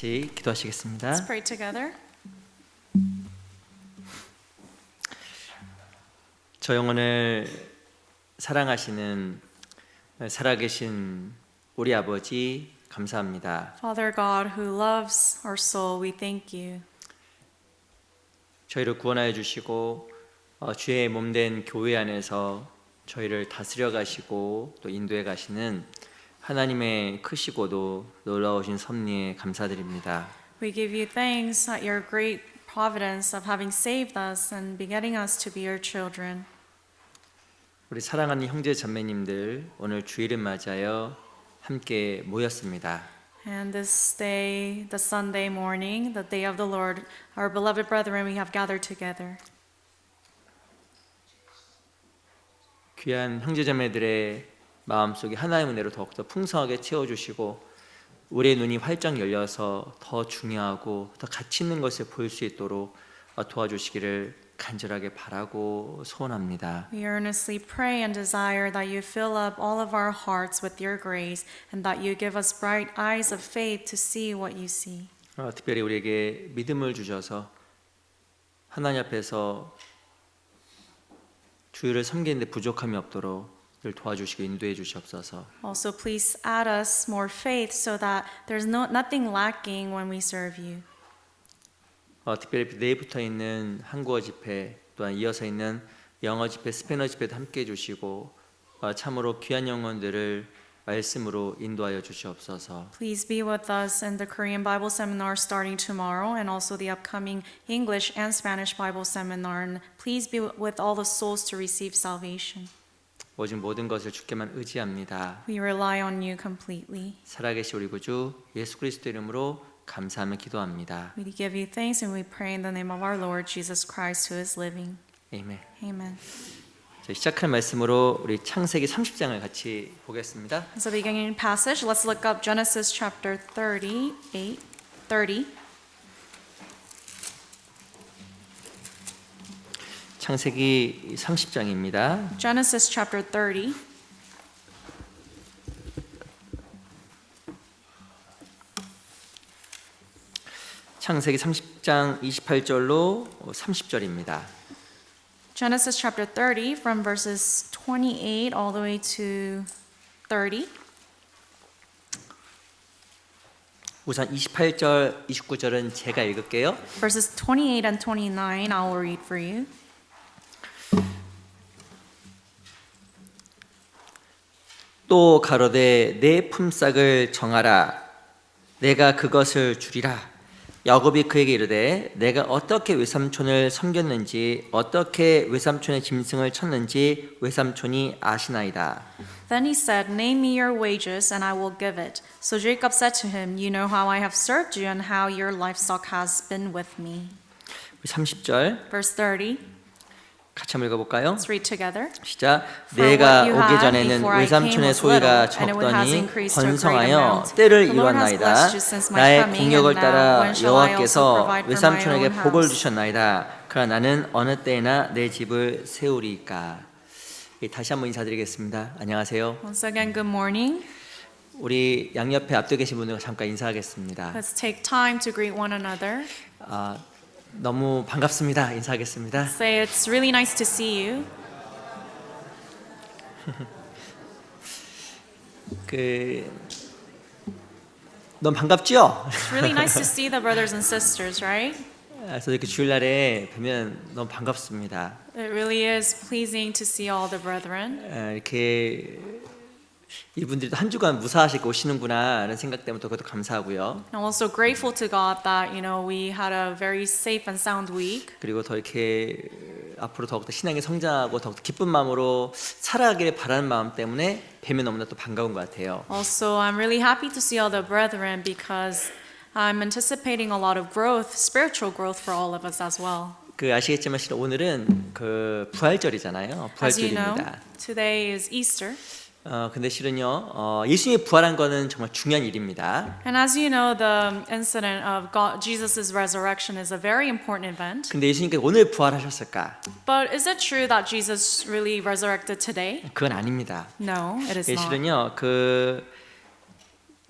같이 기도하시겠습니다. Let's pray together. 저 영혼을 사랑하시는 살아계신 우리 아버지 감사합니다. Father God who loves our soul, we thank you. 저희를 구원하여 주시고 주의 몸된 교회 안에서 저희를 다스려 가시고 또 인도해 가시는 하나님의 크시고도 놀라우신 섭리에 감사드립니다. We give you thanks at your great providence of having saved us and begetting us to be your children. 우리 사랑하는 형제 자매님들 오늘 주일을 맞이하여 함께 모였습니다. And this day, the Sunday morning, the day of the Lord, our beloved brethren, we have gathered together. 귀한 형제 자매들의 마음속에 하나님의 은혜로 더욱더 풍성하게 채워주시고 우리의 눈이 활짝 열려서 더 중요하고 더 가치 있는 것을 볼 수 있도록 도와주시기를 간절하게 바라고 소원합니다. We earnestly pray and desire that you fill up all of our hearts with your grace and that you give us bright eyes of faith to see what you see. 특별히 우리에게 믿음을 주셔서 하나님 앞에서 주를 섬기는데 부족함이 없도록 늘 도와주시고 인도해 주시옵소서. Also, please add us more faith so that there's nothing lacking when we serve you. 특별히 내일부터 있는 한국어 집회 또한 이어서 있는 영어 집회, 스페인어 집회도 함께 해주시고 참으로 귀한 영혼들을 말씀으로 인도하여 주시옵소서. Please be with us in the Korean Bible Seminar starting tomorrow and also the upcoming English and Spanish Bible Seminar. And please be with all the souls to receive salvation. 오직 모든 것을 주께만 의지합니다. We rely on you completely. 살아계신 우리 구주 예수 그리스도 이름으로 감사하며 기도합니다. We give you thanks and we pray in the name of our Lord Jesus Christ who is living. 아멘. Amen. 시작할 말씀으로 우리 창세기 30장을 같이 보겠습니다. So beginning passage, let's look up Genesis chapter 30. 창세기 30장입니다. Genesis chapter 30. 창세기 30장 28절로 30절입니다. Genesis chapter 30 from verses 28 all the way to 30. 우선 28절, 29절은 제가 읽을게요. Verses 28 and 29 I will read for you. 또 가로되 내 품삯을 정하라. 내가 그것을 주리라. 야곱이 그에게 이르되 내가 어떻게 외삼촌을 섬겼는지 어떻게 외삼촌의 짐승을 쳤는지 외삼촌이 아시나이다. Then he said, Name me your wages, and I will give it. So Jacob said to him, You know how I have served you, and how your livestock has been with me. 30절 Verse 30. 같이 한번 읽어볼까요? Let's read together. 시작. For 내가 what you 오기 had 전에는 before I came 외삼촌의 was 소유가 little, and it has 적더니 increased to a great 번성하여 amount. 때를 The Lord has 이루었나이다. blessed you since my 나의 coming, 공력을 and now 따라 when shall I also 여호와께서 provide for my 외삼촌에게 own 복을 house? 주셨나이다. 그러나 나는 어느 때나 내 집을 세우리까. 다시 한번 인사드리겠습니다. 안녕하세요. Once again, good morning. 우리 양옆에 앞에 계신 분들 잠깐 인사하겠습니다. Let's take time to greet one another. 너무 반갑습니다. 인사하겠습니다. Say it's really nice to see you. 넌 반갑죠? It's really nice to see the brothers and sisters, right? 그래서 이렇게 주일날에 뵈면 너무 반갑습니다. It really is pleasing to see all the brethren. 이렇게 이분들이 한 주간 무사하시고 오시는구나 라는 생각 때문에 그것도 감사하고요. I'm also grateful to God that we had a very safe and sound week. 그리고 더 이렇게 앞으로 더욱더 신앙이 성장하고 더욱더 기쁜 마음으로 살아가기를 바라는 마음 때문에 뵈면 너무나 또 반가운 것 같아요. Also, I'm really happy to see all the brethren because I'm anticipating a lot of growth, spiritual growth for all of us as well. 아시겠지만 오늘은 부활절이잖아요. As you know, 부활절입니다. today is Easter. 근데 실은요, 예수님이 부활한 거는 정말 중요한 일입니다. And as you know, the incident of Jesus' resurrection is a very important event. 근데 예수님께서 오늘 부활하셨을까? But is it true that Jesus really resurrected today? 그건 아닙니다. No, it is not. 실은요,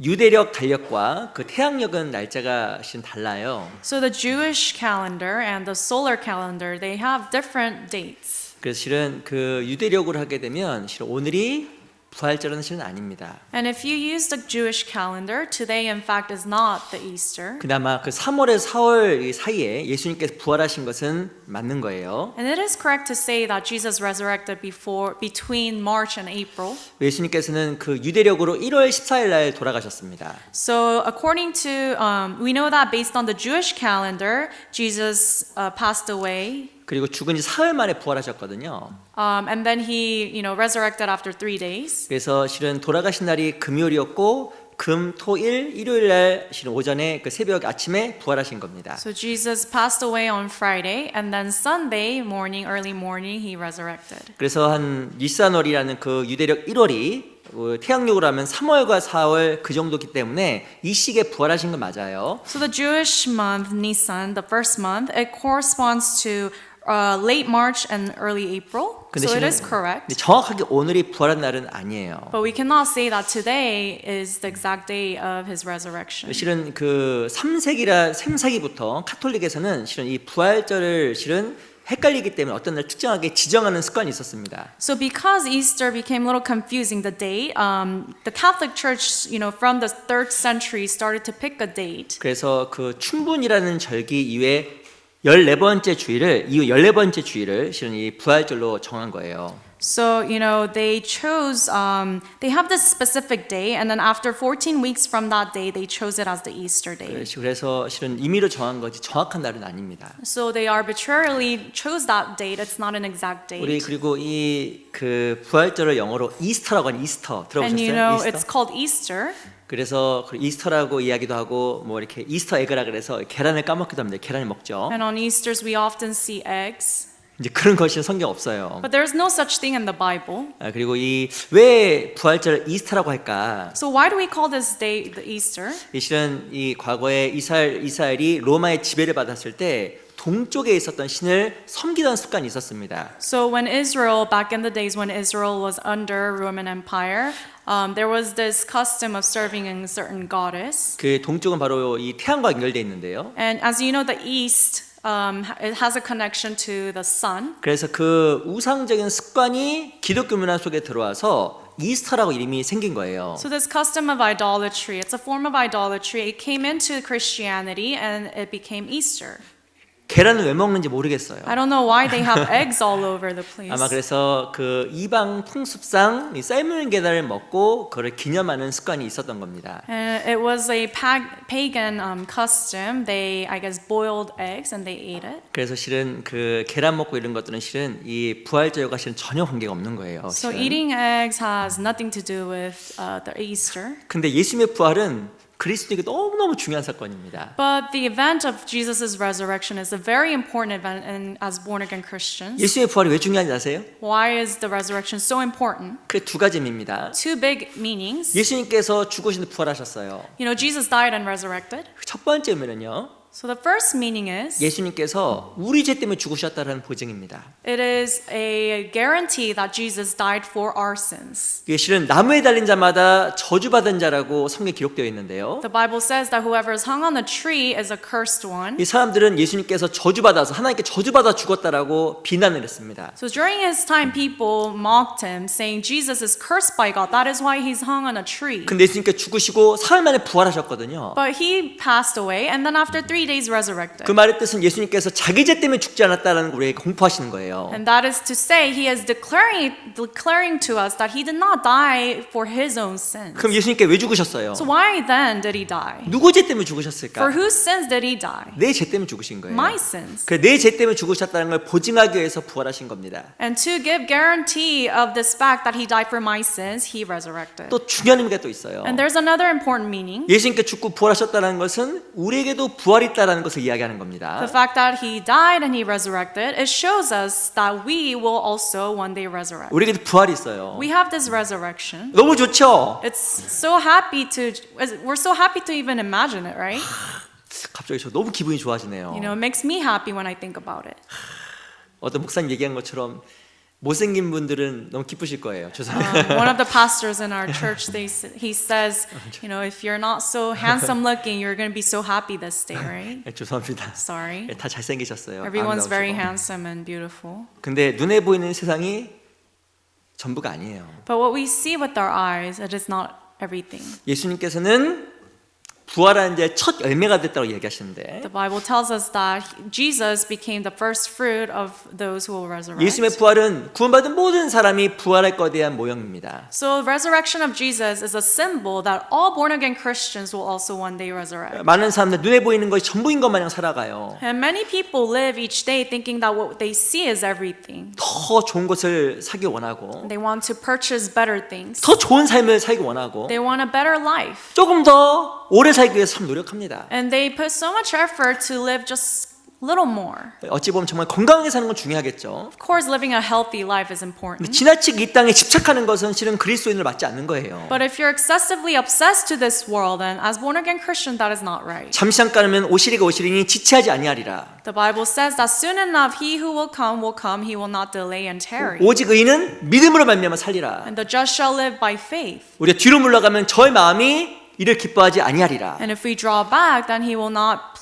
유대력 달력과 그 태양력은 날짜가 실은 달라요. So the Jewish calendar and the solar calendar, they have different dates. 그래서 실은 그 유대력으로 하게 되면 실은 오늘이 부활절은 실은 아닙니다. And if you use the Jewish calendar, today in fact is not the Easter. 그나마 그 3월에서 4월 사이에 예수님께서 부활하신 것은 맞는 거예요. And it is correct to say that Jesus resurrected between March and April. 예수님께서는 그 유대력으로 1월 14일 날 돌아가셨습니다. So according to, we know that based on the Jewish calendar, Jesus passed away. 그리고 죽은 지 사흘 만에 부활하셨거든요. And then he, resurrected after 3 days. 그래서 실은 돌아가신 날이 금요일이었고 금, 토, 일요일 날 실은 오전에 그 새벽 아침에 부활하신 겁니다. So Jesus passed away on Friday, and then Sunday morning, early morning, he resurrected. 그래서 한 니산월이라는 그 유대력 1월이 태양력으로 하면 3월과 4월 그 정도기 때문에 이 시기에 부활하신 건 맞아요. So the Jewish month Nisan, the first month, it corresponds to late March and early April. 근데 So it 실은 is correct. 정확하게 오늘이 부활한 날은 아니에요. But we cannot say that today is the exact day of his resurrection. 실은 그 3세기부터 카톨릭에서는 실은 이 부활절을 실은 헷갈리기 때문에 어떤 날 특정하게 지정하는 습관이 있었습니다. So because Easter became a little confusing, the date, the Catholic Church, from the 3rd century started to pick a date. 그래서 그 춘분이라는 절기 이후에 14번째 주일을 실은 이 부활절로 정한 거예요. So, they chose, they have this specific day, and then after 14 weeks from that day, they chose it as the Easter day. 그래서 실은 임의로 정한 거지 정확한 날은 아닙니다. So they arbitrarily chose that date. It's not an exact 우리 date. 그리고 이 그 부활절을 영어로 이스터라고 하는 이스터 And 들어보셨어요? it's called Easter. 그래서 그 이스터라고 이야기도 하고 뭐 이렇게 이스터 에그라 그래서 계란을 까먹기도 합니다. 계란을 먹죠. And on Easters, we often see eggs. 이제 그런 것이 성경 없어요. But there's no such thing in the Bible. 그리고 이 왜 부활절을 이스터라고 할까? So why do we call this day the Easter? 이 실은 이 과거에 이스라엘이 로마의 지배를 받았을 때 동쪽에 있었던 신을 섬기던 습관이 있었습니다. So when Israel, back in the days when Israel was under Roman Empire, there was this custom of serving a certain goddess. 그 동쪽은 바로 이 태양과 연결되어 있는데요. And as you know, the East, it has a connection to the sun. 그래서 그 우상적인 습관이 기독교 문화 속에 들어와서 이스터라고 이름이 생긴 거예요. So this custom of idolatry, it's a form of idolatry. It came into Christianity and it became Easter. 계란을 왜 먹는지 모르겠어요. I don't know why they have eggs all over the place. 아마 그래서 그 이방 풍습상 이 삶은 계란을 먹고 그걸 기념하는 습관이 있었던 겁니다. It was a pagan custom. They, I guess, boiled eggs and they ate it. 그래서 실은 그 계란 먹고 이런 것들은 실은 이 부활절과 실은 전혀 관계가 없는 거예요. So 실은. eating eggs has nothing to do with the Easter. 근데 예수님의 부활은 그리스도에게 너무너무 중요한 사건입니다. But the event of Jesus' resurrection is a very important event as born-again Christians. 예수님의 부활이 왜 중요한지 아세요? Why is the resurrection so important? 그 두 가지 의미입니다. Two big meanings. 예수님께서 죽으신 후 부활하셨어요. Jesus died and resurrected. 첫 번째 의미는요. So the first meaning is 예수님께서 우리 죄 때문에 죽으셨다는 보증입니다. it is a guarantee that Jesus died for our sins. 이게 실은 나무에 달린 자마다 저주받은 자라고 성경에 기록되어 있는데요. The Bible says that whoever is hung on a tree is a cursed one. 이 사람들은 예수님께서 저주받아서 하나님께 저주받아 죽었다라고 비난을 했습니다. So during his time, people mocked him, saying Jesus is cursed by God. That is why he's hung on a tree. 근데 예수님께서 죽으시고 사흘 만에 부활하셨거든요. But he passed away, and then after 3 days resurrected. 그 말의 뜻은 예수님께서 자기 죄 때문에 죽지 않았다는 걸 우리에게 공포하시는 거예요. And that is to say, he is declaring to us that he did not die for his own sins. 그럼 예수님께 왜 죽으셨어요? So why then did he die? 누구 죄 때문에 For 죽으셨을까? whose sins did he die? 내 죄 때문에 죽으신 거예요. My sins. 그래 내 죄 때문에 죽으셨다는 걸 보증하기 위해서 부활하신 겁니다. And to give guarantee of this fact that he died for my sins, he resurrected. 또 중요한 의미가 또 있어요. And there's another important meaning. 예수님께 죽고 부활하셨다는 것은 우리에게도 부활이 있다는 것을 이야기하는 겁니다. The fact that he died and he resurrected, it shows us that we will also one day resurrect. 우리에게도 부활이 있어요. We have this resurrection. 너무 좋죠? We're so happy to even imagine it, right? 갑자기 저 너무 기분이 좋아지네요. It makes me happy when I think about it. 어떤 목사님 얘기한 것처럼 못생긴 분들은 너무 기쁘실 거예요. 죄송합니다. One of the pastors in our church, he says, you know, if you're not so handsome looking, you're going to be so happy this day, right? 네, 죄송합니다. Sorry. 다 잘생기셨어요. Everyone's very 아름다우시고. handsome and beautiful. 근데 눈에 보이는 세상이 전부가 아니에요. But what we see with our eyes, it is not everything. 예수님께서는 부활한 이제 첫 열매가 됐다고 얘기하시는데 The Bible tells us that Jesus became the first fruit of those who will resurrect. 예수님의 부활은 구원받은 모든 사람이 부활할 것에 대한 모형입니다. So resurrection of Jesus is a symbol that all born again Christians will also one day resurrect. 많은 사람들 눈에 보이는 것이 전부인 것 마냥 살아가요. And many people live each day thinking that what they see is everything. 더 좋은 것을 사기 원하고 They want to purchase better things. 더 좋은 삶을 살기 원하고 They want a better life. 조금 더 오래 살기 위해서 참 노력합니다. And they put so much effort to live just little more. 어찌 보면 정말 건강하게 사는 건 중요하겠죠. Of course, living a healthy life is 근데 important. 지나치게 이 땅에 집착하는 것은 실은 그리스도인을 맞지 않는 거예요. But if you're excessively obsessed to this world, then as born again Christian, that is not right. 잠시 잠깐이면 오시리가 오시리니 지체하지 아니하리라. The Bible says that soon enough, he who will come, he will not delay and tarry. 오직 의인은 믿음으로 말미암아 살리라. And the just shall live by faith. 우리가 뒤로 물러가면 저의 마음이 이를 기뻐하지 아니하리라. And if we draw back, then he will not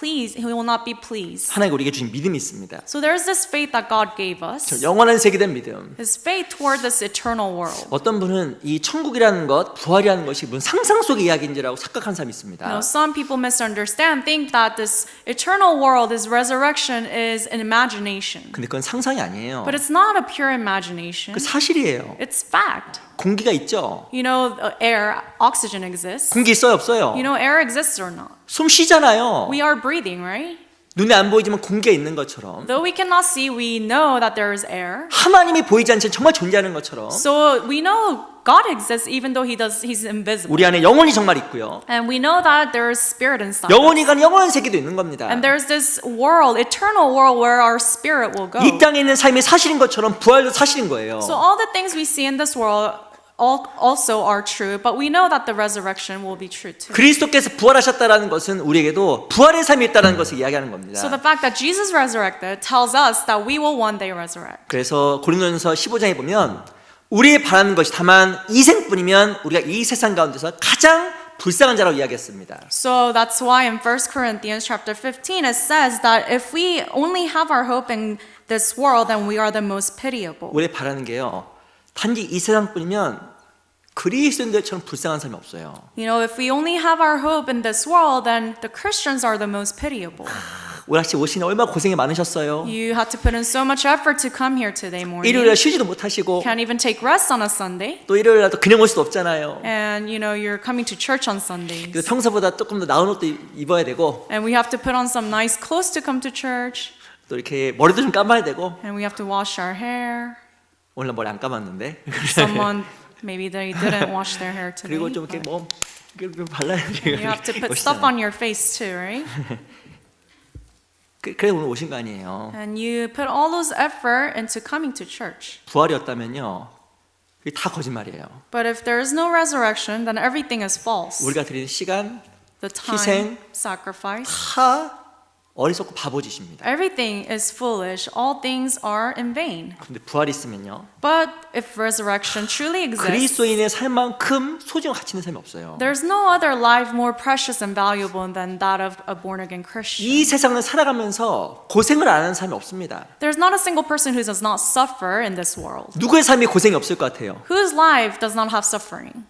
be pleased. 하나님이 우리에게 주신 믿음이 있습니다. So there's this faith that God gave us. 영원한 세계된 믿음. His faith toward this eternal world. 어떤 분은 이 천국이라는 것, 부활이라는 것이 무슨 상상 속의 이야기인지라고 착각한 사람이 있습니다. You know, some people misunderstand, think that this eternal world, this resurrection, is an imagination. 근데 그건 상상이 아니에요. But it's not a pure imagination. 그 사실이에요. It's fact. 공기가 있죠. You know, air, oxygen exists. 공기 있어요, 없어요? You know, air exists or not. 숨 쉬잖아요. We are breathing, right? 눈에 안 보이지만 공기가 있는 것처럼 Though we cannot see, we know that there is air. 하나님이 보이지 않지만 정말 존재하는 것처럼 So we know God exists even though He's invisible. 우리 안에 영혼이 정말 있고요. And we know that there is spirit inside. 영혼이 가는 영원한 세계도 있는 겁니다. And there's this world, eternal world where our spirit will go. 이 땅에 있는 삶이 사실인 것처럼 부활도 사실인 거예요. So all the things we see in this world also are true, but we know that the resurrection will be true too. 그리스도께서 부활하셨다라는 것은 우리에게도 부활의 삶이 있다는 것을 이야기하는 겁니다. So the fact that Jesus resurrected tells us that we will one day resurrect. 그래서 고린도전서 15장에 보면 우리의 바라는 것이 다만 이생뿐이면 우리가 이 세상 가운데서 가장 불쌍한 자라고 이야기했습니다. So that's why in 1 Corinthians chapter 15 it says that if we only have our hope in this world, then we are the most pitiable. 우리 바라는 게요. 단지 이 세상뿐이면 그리스도인들처럼 불쌍한 사람이 없어요. You know, if we only have our hope in this world, then the Christians are the most pitiable. 오락씨 오시니 얼마나 고생이 많으셨어요. You had to put in so much effort to come here today morning. 일요일에 쉬지도 못하시고 Can't even take rest on a Sunday. 또 일요일날도 그냥 올 수도 없잖아요. And you know, you're coming to church on Sundays. 그래서 평소보다 조금 더 나은 옷도 입어야 되고 And we have to put on some nice clothes to come to church. 또 이렇게 머리도 좀 감아야 되고 And we have to wash our hair. 오늘 머리 안 감았는데 Someone, maybe they didn't wash their hair today. 그리고 좀 이렇게 뭐 이렇게 발라야 돼요. You have to put stuff on your face too, right? 그래 오늘 오신 거 아니에요. And you put all those effort into coming to church. 부활이었다면요. 그게 다 거짓말이에요. But if there is no resurrection, then everything is false. 우리가 드리는 시간 The time, 희생, sacrifice, 다 어리석고 바보짓입니다. everything is foolish. All things are in vain. 근데 부활이 있으면요. But if resurrection truly exists, 그리스도인의 삶만큼 소중한 가치 있는 삶이 없어요. there's no other life more precious and valuable than that of a born-again Christian. 이 세상을 살아가면서 고생을 안 하는 사람이 없습니다. There's not a single person who does not suffer in this world. 누구의 삶이 고생이 없을 것 같아요? Whose life does not have suffering?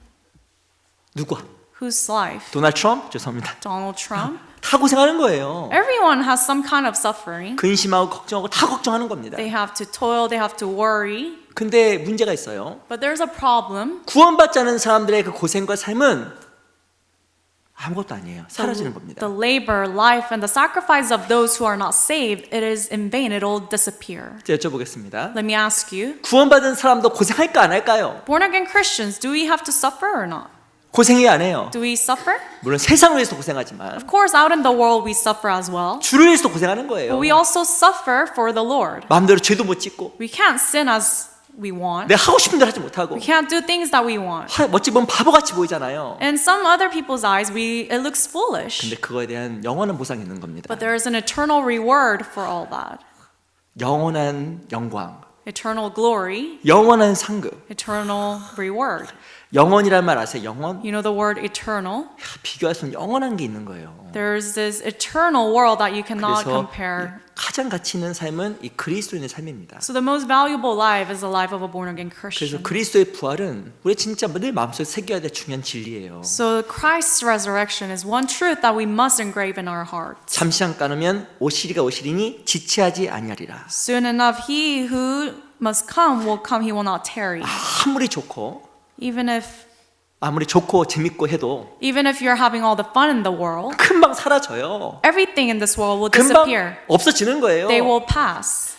누구? Whose life? 도널드 트럼프? 죄송합니다. Donald Trump? 다 고생하는 거예요. Everyone has some kind of suffering. 근심하고 걱정하고 다 걱정하는 겁니다. They have to toil, they have to worry. 근데 문제가 있어요. But there's a problem. 구원받지 않은 사람들의 그 고생과 삶은 아무것도 아니에요. 사라지는 겁니다. The labor, life, and the sacrifice of those who are not saved, it is in vain. It will disappear. 제가 여쭤보겠습니다. Let me ask you, 구원받은 사람도 고생할까 안 할까요? born-again Christians, do we have to suffer or not? 고생해야 안 해요. Do we suffer? 물론 세상을 위해서 고생하지만 Of course, out in the world we suffer as well. 주를 위해서 고생하는 거예요. But we also suffer for the Lord. 마음대로 죄도 못 짓고 We can't sin as we want. 내가 하고 싶은 대로 하지 못하고 We can't do things that we want. 어찌 보면 바보같이 보이잖아요. In some other people's eyes, it looks foolish. 근데 그거에 대한 영원한 보상이 있는 겁니다. But there is an eternal reward for all that. 영원한 영광, eternal glory, 영원한 상급. eternal reward. 영원이란 말 아세요? 영원? You know the word eternal? 비교할 수 없는 영원한 게 있는 거예요. There's this eternal world that you cannot 그래서 compare. 가장 가치 있는 삶은 이 그리스도인의 삶입니다. So the most valuable life is the life of a born again 그래서 Christian. 그리스도의 부활은 우리 진짜 늘 마음속에 새겨야 될 중요한 진리예요. So Christ's resurrection is one truth that we must engrave in our hearts. 잠시 가누면 오시리가 오시리니 지체하지 아니하리라. Soon enough, he who must come will come, he will not tarry. 아무리 좋고 아무리 좋고 재밌고 해도 Even if you're having all the fun in the world, 금방 사라져요. everything in this world will 금방 disappear. 없어지는 거예요. They will pass.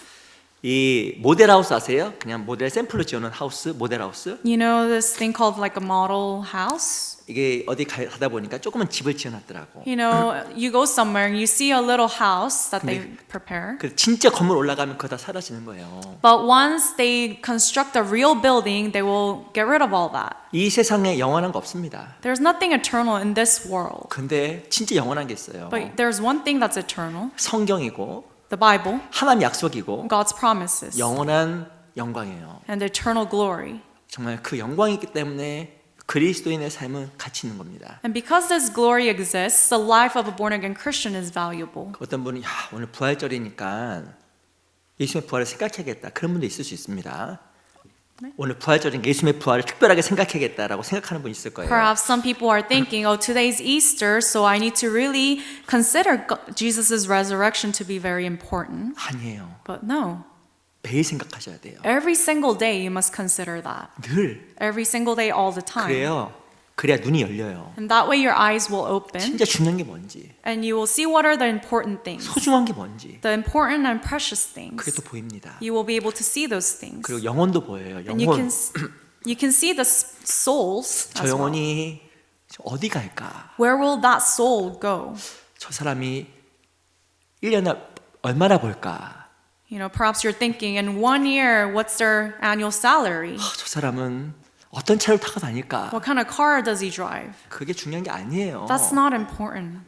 이 모델하우스 아세요? 그냥 모델 샘플로 지어놓은 하우스, 모델하우스. You know this thing called like a model house? 이게 어디 가다 보니까 조그만 집을 지어놨더라고. You know, you go somewhere and you see a little house that they prepare. 그 진짜 건물 올라가면 그거 다 사라지는 거예요. But once they construct a real building, they will get rid of all that. 이 세상에 영원한 거 없습니다. There's nothing eternal in this world. 근데 진짜 영원한 게 있어요. But there's one thing that's eternal, 성경이고 the Bible, 하나님 약속이고 God's promises, 영원한 영광이에요. and eternal glory. 정말 그 영광이 있기 때문에 그리스도인의 삶은 가치 있는 겁니다. And because this glory exists, the life of a born again Christian is valuable. 어떤 분은 오늘 부활절이니까 예수님의 부활을 생각해야겠다 그런 분도 있을 수 있습니다. 오늘 부활절인 예수님의 부활을 특별하게 생각해야겠다라고 생각하는 분이 있을 거예요. Perhaps some people are thinking, oh, today's Easter, so I need to really consider Jesus' resurrection to be very important. 아니에요. But no, 매일 생각하셔야 돼요. every single day you must consider that. 늘. Every single day, all the time. 그래야 눈이 열려요. And that way your eyes will open 진짜 중요한 게 뭔지, and you will see what are the important things, 소중한 게 뭔지 the important and precious 그게 things. 또 보입니다. You will be able to see those things. 그리고 영혼도 보여요. And you 영혼. can see the souls 저 as well. 영혼이 어디 갈까? Where will that soul go? 저 사람이 1년에 얼마나 벌까? You know, perhaps you're thinking, in 1 year, what's their annual salary? 저 사람은 어떤 차를 타고 다닐까? What kind of car does he drive? 그게 중요한 게 아니에요. That's not important.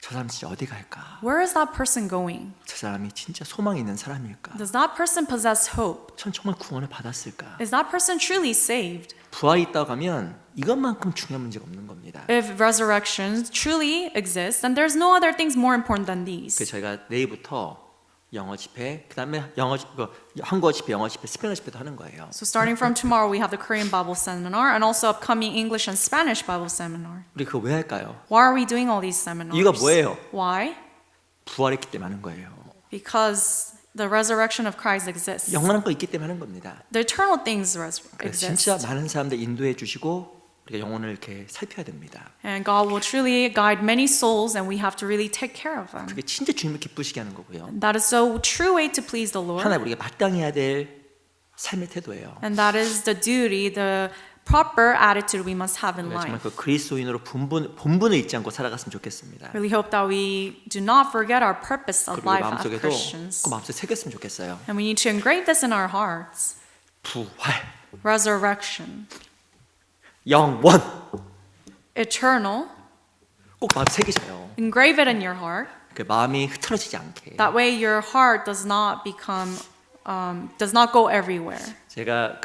저 사람 진짜 어디 갈까? Where is that person going? 저 사람이 진짜 소망이 있는 사람일까? Does that person possess hope? 전 정말 구원을 받았을까? Is that person truly saved? 부활이 있다고 하면 이것만큼 중요한 문제가 없는 겁니다. If resurrection truly exists, then there's no other things more important than these. 그래서 저희가 내일부터 영어 집회, 그다음에 한국어 집회, 영어 집회, 스페인어 집회도 하는 거예요. So starting from tomorrow, we have the Korean Bible Seminar and also upcoming English and Spanish Bible Seminar. 우리 그거 왜 할까요? Why are we doing all these seminars? 이유가 뭐예요? Why? 부활했기 때문에 하는 거예요. Because the resurrection of Christ exists. 영원한 거 있기 때문에 하는 겁니다. The eternal things 그래서 exist. 진짜 많은 사람들 인도해 주시고 우리가 영혼을 이렇게 살펴야 됩니다. And God will truly guide many souls and we have to really take care of them. 그게 진짜 주님을 기쁘시게 하는 거고요. That is the true way to please the Lord. 하나 우리가 마땅해야 될 삶의 태도예요. And that is the duty, the proper attitude we must have in 정말 life. 그 그리스도인으로 본분을 잊지 않고 살아갔으면 좋겠습니다. Really hope that we do not forget our purpose of 그리고 life as 마음속에도 Christians. 그 마음속에 새겼으면 좋겠어요. And we need to engrave this in our hearts. 부활, Resurrection, 영원 eternal. 꼭 마음 새기셔요. Engrave it in your heart. 그 마음이 흐트러지지 않게. That way your heart does not go everywhere. 제가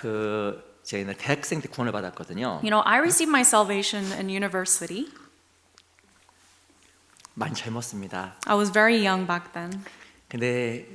제가 대학생 때 구원을 받았거든요. You know, I received my salvation in university. 많이 젊었습니다. I was very young back then. 근데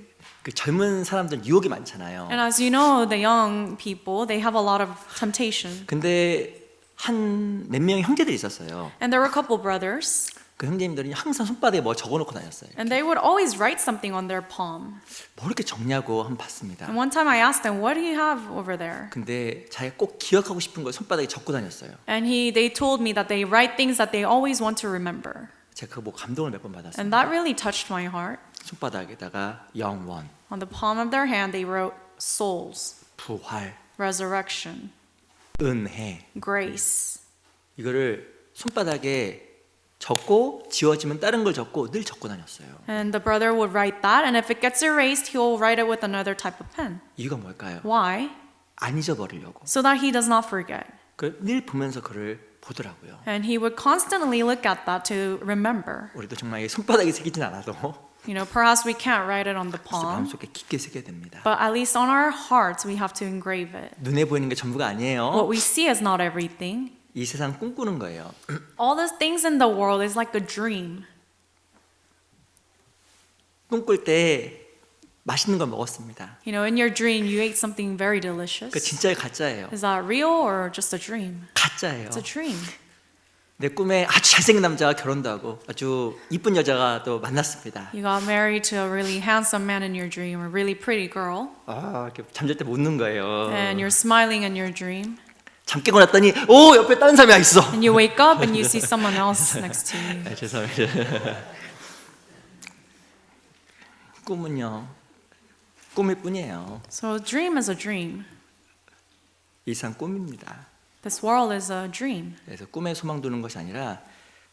그 젊은 사람들은 유혹이 많잖아요. And as you know, the young people, they have a lot of temptation. 근데 한 몇 명의 형제들이 있었어요. And there were a couple brothers, 그 형제님들이 항상 손바닥에 뭐 적어놓고 다녔어요. and they would always write something on their palm. 뭐 이렇게 적냐고 한번 봤습니다. And one time I asked them, "What do you have over there?" 근데 자기가 꼭 기억하고 싶은 걸 손바닥에 적고 다녔어요. And they told me that they write things that they always want to remember. 제가 그거 감동을 몇 번 받았어요. And that really touched my heart. 손바닥에다가 영원, On the palm of their hand, they wrote souls, 부활, resurrection, 은혜. grace. 이거를 손바닥에 적고 지워지면 다른 걸 적고 늘 적고 다녔어요. And the brother would write that, and if it gets erased, he will write it with another type of pen. 이유가 뭘까요? Why? 안 잊어버리려고. So that he does not forget. 늘 보면서 그를 보더라고요. And he would constantly look at that to remember. 우리도 정말 이 손바닥에 새기진 않아도 You know, perhaps we can't write it on the palm, 마음속에 깊게 새겨야 됩니다. but at least on our hearts we have to engrave it. 눈에 보이는 게 전부가 아니에요. What we see is not everything. 이 세상 꿈꾸는 거예요. All the things in the world is like a dream. 꿈꿀 때 맛있는 걸 먹었습니다. You know, in your dream you ate something very 그 delicious. 진짜예요, 가짜예요? Is that real or just a dream? 가짜예요. It's a dream. 내 꿈에 아주 잘생긴 남자가 결혼도 하고 아주 이쁜 여자가 또 만났습니다. You got married to a really handsome man in your dream, a really pretty girl, 아, 이렇게 잠잘 때 못 는 거예요. and you're smiling in your dream. 잠 깨고 났더니 오 옆에 다른 사람이 와 있어. And you wake up and you see someone else next to you. 아, 죄송합니다. 꿈은요, 꿈일 뿐이에요. So a dream is a dream. 이 세상 꿈입니다. This world is a dream. 그래서 꿈에 소망 두는 것이 아니라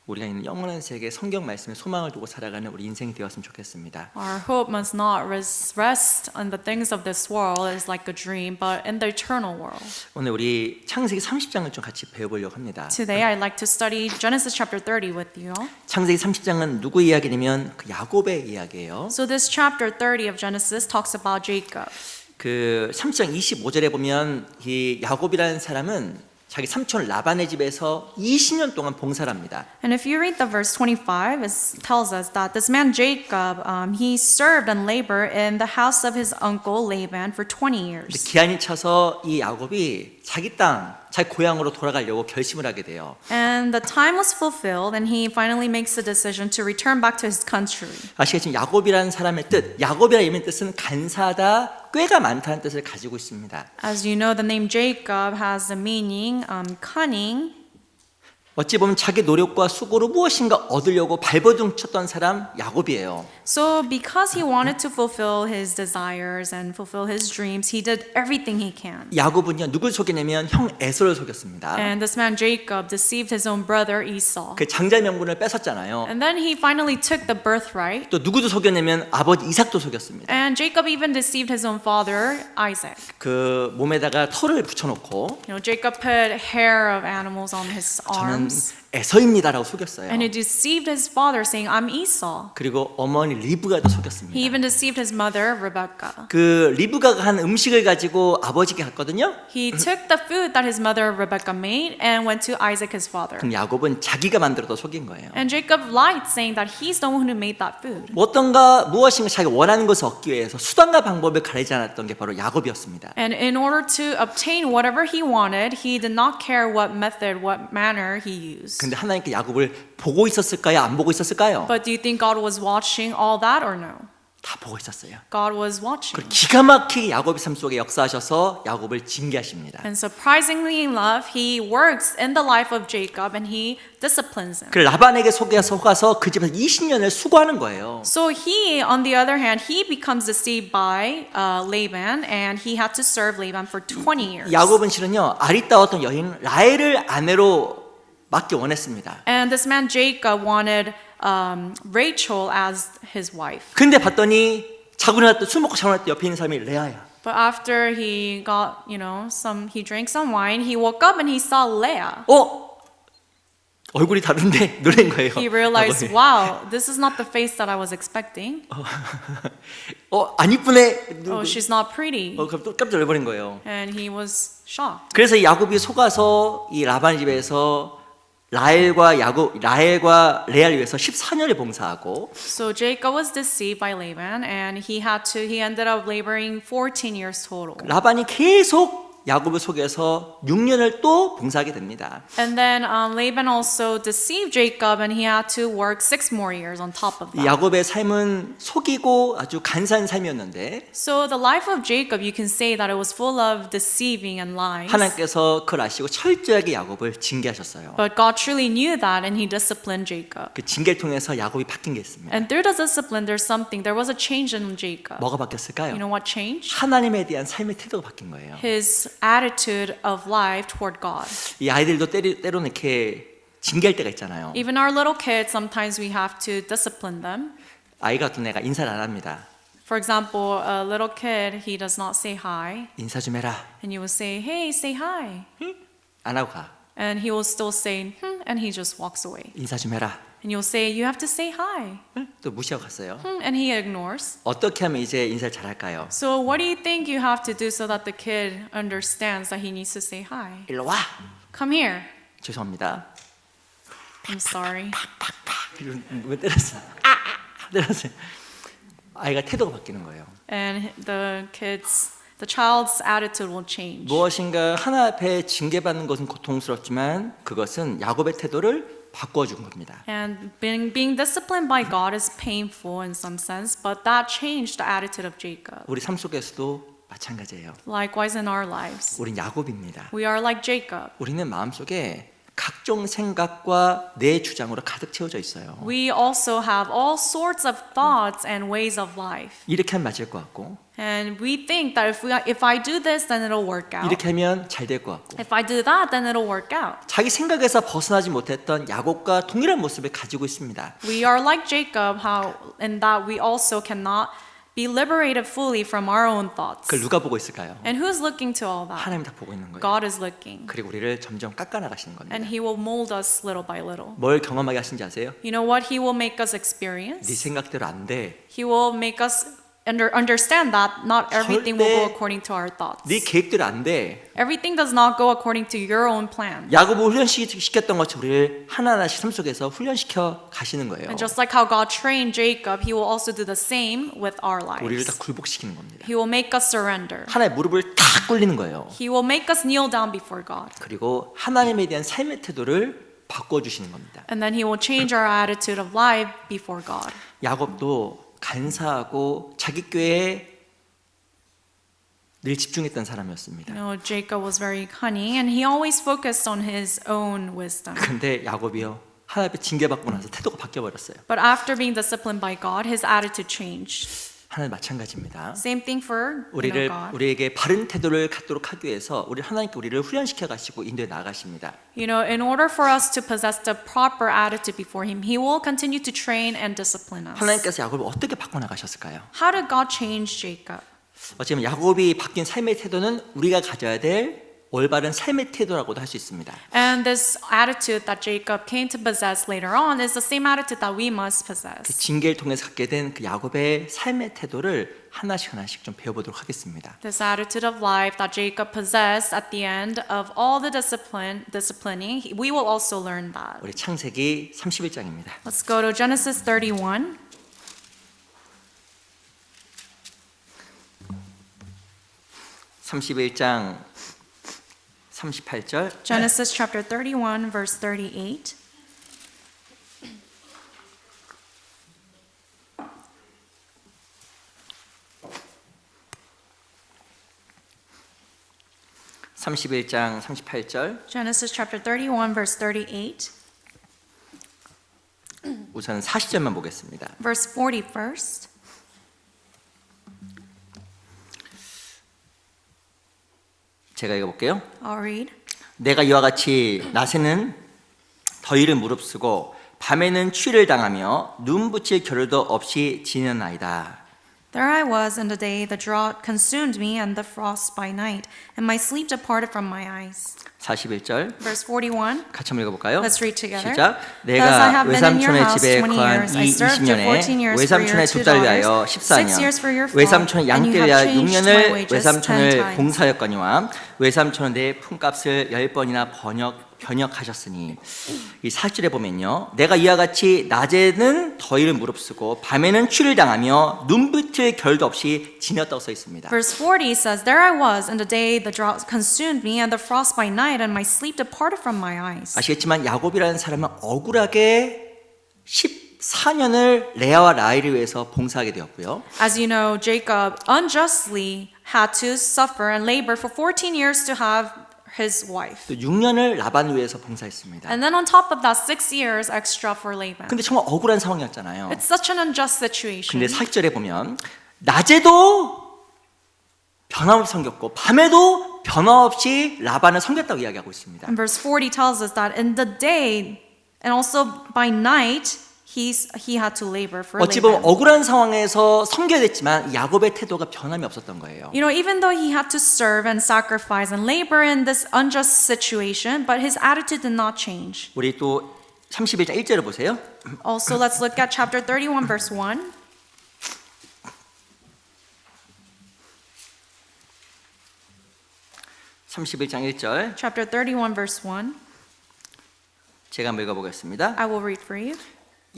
우리가 있는 영원한 세계 성경 말씀에 소망을 두고 살아가는 우리 인생이 되었으면 좋겠습니다. Our hope must not rest on the things of this world as like a dream, but in the eternal world. 오늘 우리 창세기 30장을 좀 같이 배워보려고 합니다. Today I'd like to study Genesis chapter 30 with you. 창세기 30장은 누구 이야기냐면 그 야곱의 이야기예요. So this chapter 30 of Genesis talks about Jacob. 그 30장 25절에 보면 이 야곱이라는 사람은 자기 삼촌 라반의 집에서 20년 동안 봉사를 합니다. And if you read the verse 25, it tells us that this man Jacob, he served and labored in the house of his uncle Laban for 20 근데 years. 기한이 차서 이 야곱이 자기 땅, 자기 고향으로 돌아가려고 결심을 하게 돼요. And the time was fulfilled, and he finally makes the decision to return back to his country. 아시겠지만 야곱이라는 사람의 뜻, 야곱이라는 이름의 뜻은 간사하다, 꾀가 많다는 뜻을 가지고 있습니다. As you know, the name Jacob has the meaning cunning. 어찌 보면 자기 노력과 수고로 무엇인가 얻으려고 발버둥 쳤던 사람 야곱이에요. So because he wanted to fulfill his desires and fulfill his dreams, he did everything he can. 야곱은요 누굴 속였냐면 형 에서를 속였습니다. And this man Jacob deceived his own brother Esau. 그 장자 명분을 뺏었잖아요. And then he finally took the birthright. 또 누구도 속였냐면 아버지 이삭도 속였습니다. And Jacob even deceived his own father Isaac. 그 몸에다가 털을 붙여놓고 You know, Jacob put hair of animals on his 저는 arms. 에서입니다라고 속였어요. And he deceived his father, saying, I'm Esau. 그리고 어머니 리브가도 속였습니다. He even deceived his mother, Rebecca. 그 리브가가 한 음식을 가지고 아버지께 갔거든요. He took the food that his mother, Rebecca, made and went to Isaac, his father. 그럼 야곱은 자기가 만들어도 속인 거예요. And Jacob lied, saying that he's the one who made that food. 무엇인가 자기가 원하는 것을 얻기 위해서 수단과 방법을 가리지 않았던 게 바로 야곱이었습니다. And in order to obtain whatever he wanted, he did not care what method, what manner he used. 근데 하나님께 야곱을 보고 있었을까요? 안 보고 있었을까요? But do you think God was watching all that or no? 다 보고 있었어요. God was watching. 그리고 기가 막히게 야곱의 삶 속에 역사하셔서 야곱을 징계하십니다. And surprisingly enough, he works in the life of Jacob and he disciplines him. 그 라반에게 속아서 그 집에서 20년을 수고하는 거예요. So he, on the other hand, he becomes deceived by Laban and he had to serve Laban for 20 years. 야곱은 실은요 아리따웠던 여인 라헬을 아내로 맡기 원했습니다. And this man Jacob wanted Rachel as his wife. 근데 봤더니 자고 일어났더니 술 먹고 자고 일어났더니 옆에 있는 사람이 레아야. But after he got, he drank some wine, he woke up and he saw Leah. 얼굴이 다른데 놀란 거예요. He realized, wow, this is not the face that I was expecting. 안 이쁘네. Oh, she's not pretty. 깜짝 놀라버린 거예요. And he was shocked. 그래서 야곱이 속아서 이 라반 집에서 라헬과 레아를 위해서 14년을 봉사하고 So Jacob was deceived by Laban and he ended up laboring 14 years total. 라반이 계속 야곱을 속여서 6년을 또 봉사하게 됩니다. And then Laban also deceived Jacob and he had to work 6 more years on top of that. 야곱의 삶은 속이고 아주 간사한 삶이었는데 So the life of Jacob, you can say that it was full of deceiving and lies. 하나님께서 그걸 아시고 철저하게 야곱을 징계하셨어요. But God truly knew that and he disciplined Jacob. 그 징계를 통해서 야곱이 바뀐 게 있습니다. And through the discipline, there was a change in Jacob. 뭐가 You 바뀌었을까요? know what changed? 하나님에 대한 삶의 태도가 바뀐 거예요. His attitude of life toward God. 이 아이들도 때로는 이렇게 징계할 때가 있잖아요. Even our little kids, sometimes we have to discipline them. 아이가 어떤 애가 인사를 안 합니다. For example, a little kid, he does not say hi. 인사 좀 해라. And you will say, hey, say hi. 안 하고 가. And he will still say, and he just walks away. 인사 좀 해라. And you'll say, you have to say hi. 또 무시하고 갔어요. And he ignores. 어떻게 하면 이제 인사를 잘할까요? So what do you think you have to do so that the kid understands that he needs to say hi? 일로 와. Come here. 죄송합니다. I'm sorry. 왜 때렸어요? 때렸어요. 아이가 태도가 바뀌는 거예요. And the child's attitude will change. 무엇인가 하나 앞에 징계받는 것은 고통스럽지만 그것은 야곱의 태도를 바꿔준 겁니다. And being disciplined by God is painful in some sense, but that changed the attitude of Jacob. 우리 삶 속에서도 마찬가지예요. Likewise in our lives. 우린 야곱입니다. We are like Jacob. 우리는 마음속에 각종 생각과 내 주장으로 가득 채워져 있어요. We also have all sorts of thoughts and ways of life. 이렇게 하면 맞을 것 같고 And we think that if I do this, then it'll work out. 이렇게 하면 잘 될 것 같고 If I do that, then it'll work out. 자기 생각에서 벗어나지 못했던 야곱과 동일한 모습을 가지고 있습니다. We are like Jacob, in that we also cannot be liberated fully from our own thoughts. 그걸 누가 보고 있을까요? And who's looking to all that? 하나님이 다 보고 있는 거예요. God is looking. 그리고 우리를 점점 깎아나가시는 겁니다. And He will mold us little by little. 뭘 경험하게 하신지 아세요? You know what He will make us 네 experience? 생각대로 안 돼. He will make us understand that not everything will go according to our thoughts. 네 계획대로 안 돼. Everything does not go according to your own plan. 야곱을 훈련시켰던 것처럼 우리를 하나하나씩 삶 속에서 훈련시켜 가시는 거예요. And just like how God trained Jacob, He will also do the same with our 우리를 다 lives. 굴복시키는 겁니다. He will make us surrender. 하나의 무릎을 탁 꿇리는 거예요. He will make us kneel down before God. 그리고 하나님에 대한 삶의 태도를 바꿔주시는 겁니다. And then He will change our attitude of life before God. 야곱도 간사하고 자기 꾀에 늘 집중했던 사람이었습니다. You know, Jacob was very cunning and he always focused on his own wisdom. 근데 야곱이요 하나님 앞에 징계받고 나서 태도가 바뀌어 버렸어요. But after being disciplined by God, his attitude changed. 하나님 마찬가지입니다. Same thing for God. 우리에게 바른 태도를 갖도록 하기 위해서 하나님께 우리를 훈련시켜 가시고 인도해 나가십니다. You know, in order for us to possess the proper attitude before Him, He will continue to train and discipline us. 하나님께서 야곱을 어떻게 바꿔 나가셨을까요? How did God change Jacob? 어쩌면 야곱이 바뀐 삶의 태도는 우리가 가져야 될 올바른 삶의 태도라고도 할 수 있습니다. And this attitude that Jacob came to possess later on is the same attitude that we must 그 possess. 징계를 통해서 갖게 된 그 야곱의 삶의 태도를 하나씩 좀 배워보도록 하겠습니다. This attitude of life that Jacob possessed at the end of all the disciplining, we will also learn that. 우리 창세기 31장입니다. Let's go to Genesis 31. (31장) 38절 Genesis chapter 31, verse 38. (31장) 38절 Genesis chapter 31, verse 38. 우선 40절만 보겠습니다. Verse 40 first. 제가 읽어볼게요. I'll read. 내가 이와 같이 낮에는 더위를 무릅쓰고 밤에는 추위를 당하며 눈 붙일 겨를도 없이 지내나이다. There I was in the day, the drought consumed me, and the frost by night, and my sleep departed from my eyes. 41절 Verse 41. 같이 한번 읽어볼까요? Let's read together. 시작. Thus I 내가 have been in your 외삼촌의 house 집에 20 거한 years. I 이 served you 14 20년에 years for your 외삼촌의 2 두 딸 위하여 daughters, 6 years 14년 for your 4, 외삼촌의 and 양떼 you 위하여 have changed my 6년을 wages 10 외삼촌을 times. 봉사하였거니와 외삼촌은 내 품값을 10번이나 변역하셨으니 이 4절에 보면요 내가 이와 같이 낮에는 더위를 무릅쓰고 밤에는 추위를 당하며 눈붙일 겨를도 없이 지냈다고 써 있습니다. Verse 40 says, There I was in the day the drought consumed me, and the frost by night, and my sleep departed from my eyes. 아시겠지만 야곱이라는 사람은 억울하게 14년을 레아와 라헬을 위해서 봉사하게 되었고요. As you know, Jacob unjustly had to suffer and labor for 14 years to have his wife. 또 6년을 라반을 위해서 봉사했습니다. And then on top of that, 6 years extra for Laban. 근데 정말 억울한 상황이었잖아요. It's such an unjust situation. 근데 4절에 보면 낮에도 변함없이 섬겼고 밤에도 변함없이 라반을 섬겼다고 이야기하고 있습니다. And verse 40 tells us that in the day and also by night, he had to labor for 어찌 보면 Laban. 억울한 상황에서 섬겨냈지만 야곱의 태도가 변함이 없었던 거예요. You know, even though he had to serve and sacrifice and labor in this unjust situation, but his attitude did not change. 우리 또 31장 1절을 보세요. Also, let's look at chapter 31, verse 1. 31장 1절 Chapter 31, verse 1. 제가 한번 읽어보겠습니다. I will read for you.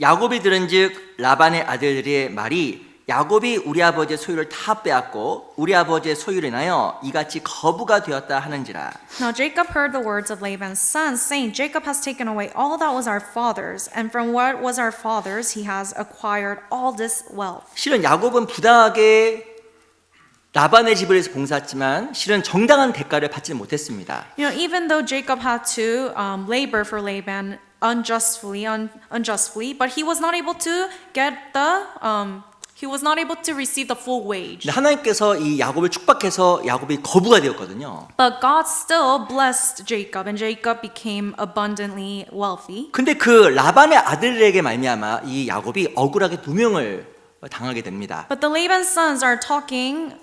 야곱이 들은즉 라반의 아들들의 말이 야곱이 우리 아버지의 소유를 다 빼앗고 우리 아버지의 소유로 인하여 이같이 거부가 되었다 하는지라. Now Jacob heard the words of Laban's sons, saying, Jacob has taken away all that was our father's, and from what was our father's he has acquired all this wealth. 실은 야곱은 부당하게 라반의 집을 해서 봉사했지만 실은 정당한 대가를 받지는 못했습니다. You know, even though Jacob had to labor for Laban unjustly, but he was not able to get he was not able to receive the full wage. 근데 하나님께서 이 야곱을 축복해서 야곱이 거부가 되었거든요. But God still blessed Jacob, and Jacob became abundantly wealthy. 근데 그 라반의 아들에게 말미암아 이 야곱이 억울하게 누명을 당하게 됩니다. But the Laban's sons are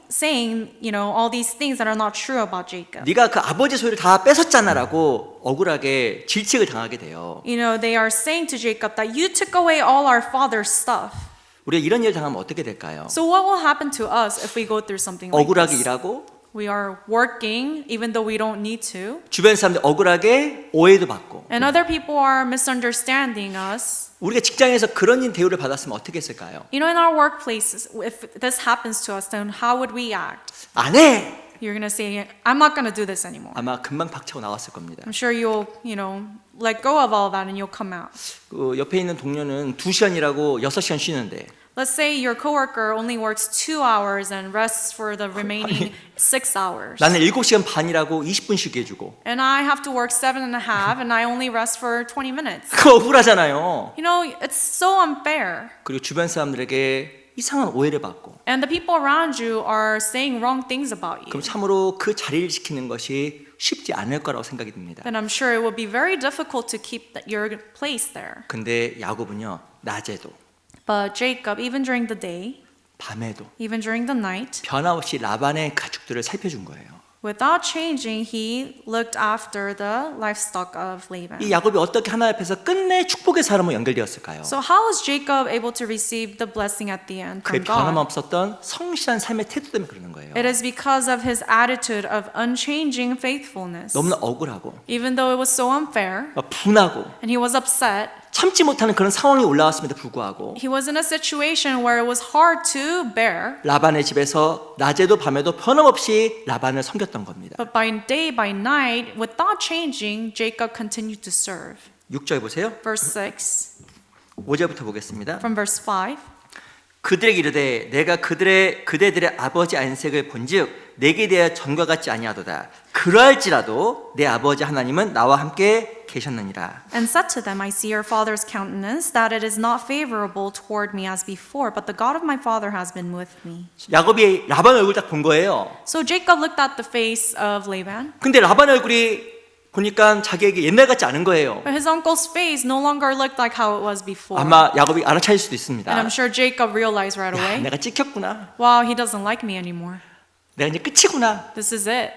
saying, you know, all these things that are not true about Jacob. 네가 그 아버지 소유를 다 뺏었잖아라고 억울하게 질책을 당하게 돼요. You know, they are saying to Jacob that you took away all our father's stuff. 우리가 이런 일 당하면 어떻게 될까요? So what will happen to us if we go through something like 억울하게 this? 일하고 We are working even though we don't need to. 주변 사람들 억울하게 오해도 받고 And other people are misunderstanding us. 우리가 직장에서 그런 일 대우를 받았으면 어떻게 했을까요? You know, in our workplaces, if this happens to us, then how would we act? 안 해! You're going to say, I'm not going to do this anymore. 아마 금방 박차고 나왔을 겁니다. I'm sure you'll, you know, let go of all that and you'll come out. 그 옆에 있는 동료는 2시간 일하고 6시간 쉬는데 Let's say your coworker only works 2 hours and rests for the remaining 6 hours. 나는 7시간 반 일하고 20분 쉬게 해주고 And I have to work 7.5 and I only rest for 20 minutes. 그거 억울하잖아요. You know, it's so unfair. 그리고 주변 사람들에게 이상한 오해를 받고 And the people around you are saying wrong things about you. 그럼 참으로 그 자리를 지키는 것이 쉽지 않을 거라고 생각이 듭니다. Then I'm sure it will be very difficult to keep your place there. 근데 야곱은요 낮에도 But Jacob, even during the day, 밤에도 even during the night, 변함없이 라반의 가축들을 살펴준 거예요. without changing, he looked after the livestock of 이 Laban. 야곱이 어떻게 하나님 앞에서 끝내 축복의 사람으로 연결되었을까요? So how was Jacob able to receive the blessing at the end 그의 from God? 변함없었던 성실한 삶의 태도 때문에 그러는 거예요. It is because of his attitude of unchanging faithfulness. 너무나 억울하고 Even though it was so unfair 분하고 and he was upset, 참지 못하는 그런 상황이 올라왔음에도 불구하고 he was in a situation where it was hard to bear. 라반의 집에서 낮에도 밤에도 변함없이 라반을 섬겼던 겁니다. But by day, by night, without changing, Jacob continued to serve. 6절 보세요. Verse 6, 5절부터 보겠습니다. from verse 5. 그들에게 이르되 내가 그대들의 아버지 안색을 본즉 내게 대하여 전과 같지 아니하도다. 그러할지라도 내 아버지 하나님은 나와 함께 계셨느니라. And said to them, I see your father's countenance, that it is not favorable toward me as before, but the God of my father has been with me. 야곱이 라반 얼굴 딱 본 거예요. So Jacob looked at the face of Laban, 근데 라반 얼굴이 보니까 자기에게 옛날 같지 않은 거예요. but his uncle's face no longer looked like how it was before. 아마 야곱이 알아차릴 수도 있습니다. And I'm sure Jacob realized right 야, away, 내가 찍혔구나. wow, he doesn't like me anymore. 내가 이제 끝이구나. This is it.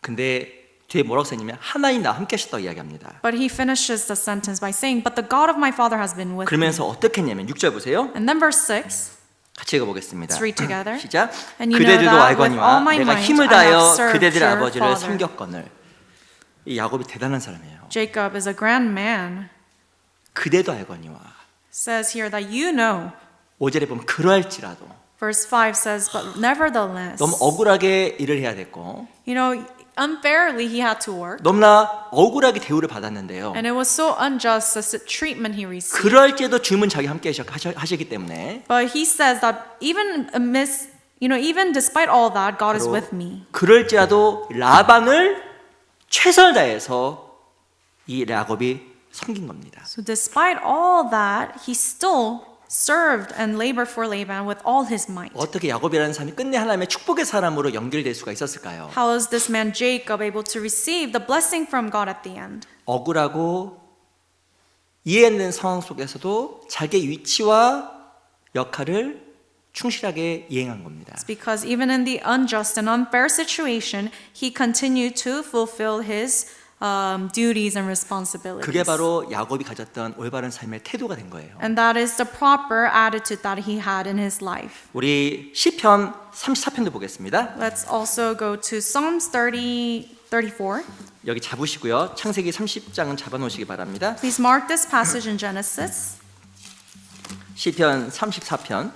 근데 뒤에 뭐라고 써있냐면 하나님 나와 함께 하셨다고 이야기합니다. But he finishes the sentence by saying, but the God of my father has been with me. 그러면서 어떻게 했냐면 6절 보세요. And then verse 6, 같이 읽어보겠습니다. Let's read together. 시작. And you know 그대들도 that with 알거니와 all my 내가 might 힘을 I 다하여 have served 그대들의 your 아버지를 father. 섬겼거늘. 이 야곱이 대단한 사람이에요. Jacob is a grand man. 그대도 알거니와. Says here that you know. 5절에 보면 그러할지라도 Verse 5 says, but nevertheless, 너무 억울하게 일을 해야 됐고 you know, unfairly he had to work. 너무나 억울하게 대우를 받았는데요. And it was so unjust the treatment he received. 그럴지라도 주님은 자기 함께 하시기 때문에 But he says that even amidst, you know, even despite all that, God is 바로 with me. 그럴지라도 라반을 최선을 다해서 이 야곱이 섬긴 겁니다. So despite all that, he still served and labored for Laban with all his might. 어떻게 야곱이라는 사람이 끝내 하나님의 축복의 사람으로 연결될 수가 있었을까요? How is this man Jacob able to receive the blessing from God at the end? 억울하고 이해 안 되는 상황 속에서도 자기의 위치와 역할을 충실하게 이행한 겁니다. It's because even in the unjust and unfair situation, he continued to fulfill his duties and responsibilities. 그게 바로 야곱이 가졌던 올바른 삶의 태도가 된 거예요. And that is the proper attitude that he had in his life. 우리 시편 34편도 보겠습니다. Let's also go to Psalms 34. 여기 잡으시고요. 창세기 30장은 잡아놓으시기 바랍니다. Please mark this passage in Genesis. 시편 34편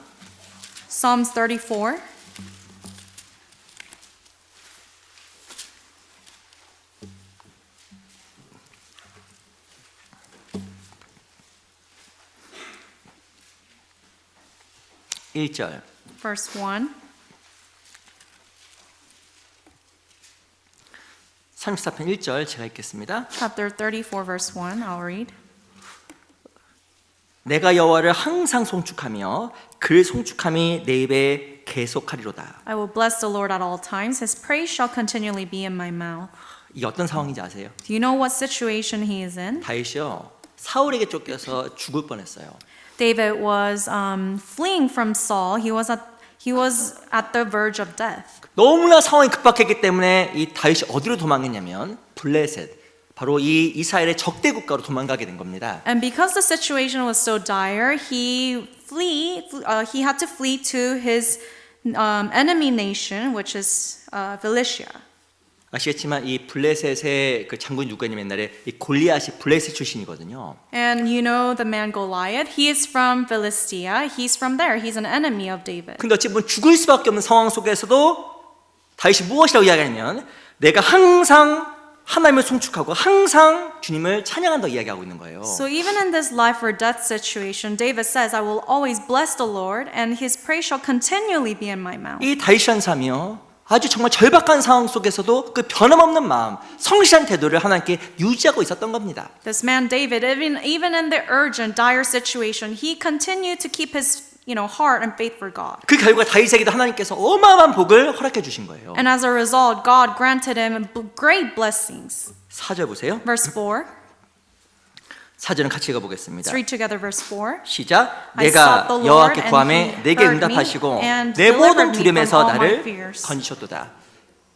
Psalms 34. 일절 Verse 1. 34편 1절 제가 읽겠습니다. Chapter 34, verse 1. I'll read. 내가 여호와를 항상 송축하며 그의 송축함이 내 입에 계속하리로다. I will bless the Lord at all times. His praise shall continually be in my mouth. 이게 어떤 상황인지 아세요? Do you know what situation he is in? 다윗이요. 사울에게 쫓겨서 죽을 뻔했어요. David was fleeing from Saul. He was at the verge of death. 너무나 상황이 급박했기 때문에 이 다윗이 어디로 도망했냐면 블레셋, 바로 이 이스라엘의 적대 국가로 도망가게 된 겁니다. And because the situation was so dire, he had to flee to his enemy nation, which is Philistia. 아시겠지만 이 블레셋의 그 장군 누구냐면 옛날에 이 골리앗이 블레셋 출신이거든요. And you know the man Goliath, he is from Philistia. He's from there. He's an enemy of David. 근데 어찌 보면 죽을 수밖에 없는 상황 속에서도 다윗이 무엇이라고 이야기하냐면 내가 항상 하나님을 송축하고 항상 주님을 찬양한다고 이야기하고 있는 거예요. So even in this life or death situation, David says, I will always bless the Lord and his praise shall continually be in my mouth. 이 다윗이라는 사람이요. 아주 정말 절박한 상황 속에서도 그 변함없는 마음, 성실한 태도를 하나님께 유지하고 있었던 겁니다. This man David, even in the urgent, dire situation, he continued to keep his heart and faith for God. 그 결과 다윗에게도 하나님께서 어마어마한 복을 허락해 주신 거예요. And as a result, God granted him great blessings. 4절 보세요. Verse 4. 4절은 같이 Let's 읽어보겠습니다. read together verse 4. 시작. I 내가 sought the Lord 여호와께 and 구하매 he 내게 heard me 응답하시고 and 내 모든 delivered me 두려움에서 from all my 나를 fears. 건지셨도다.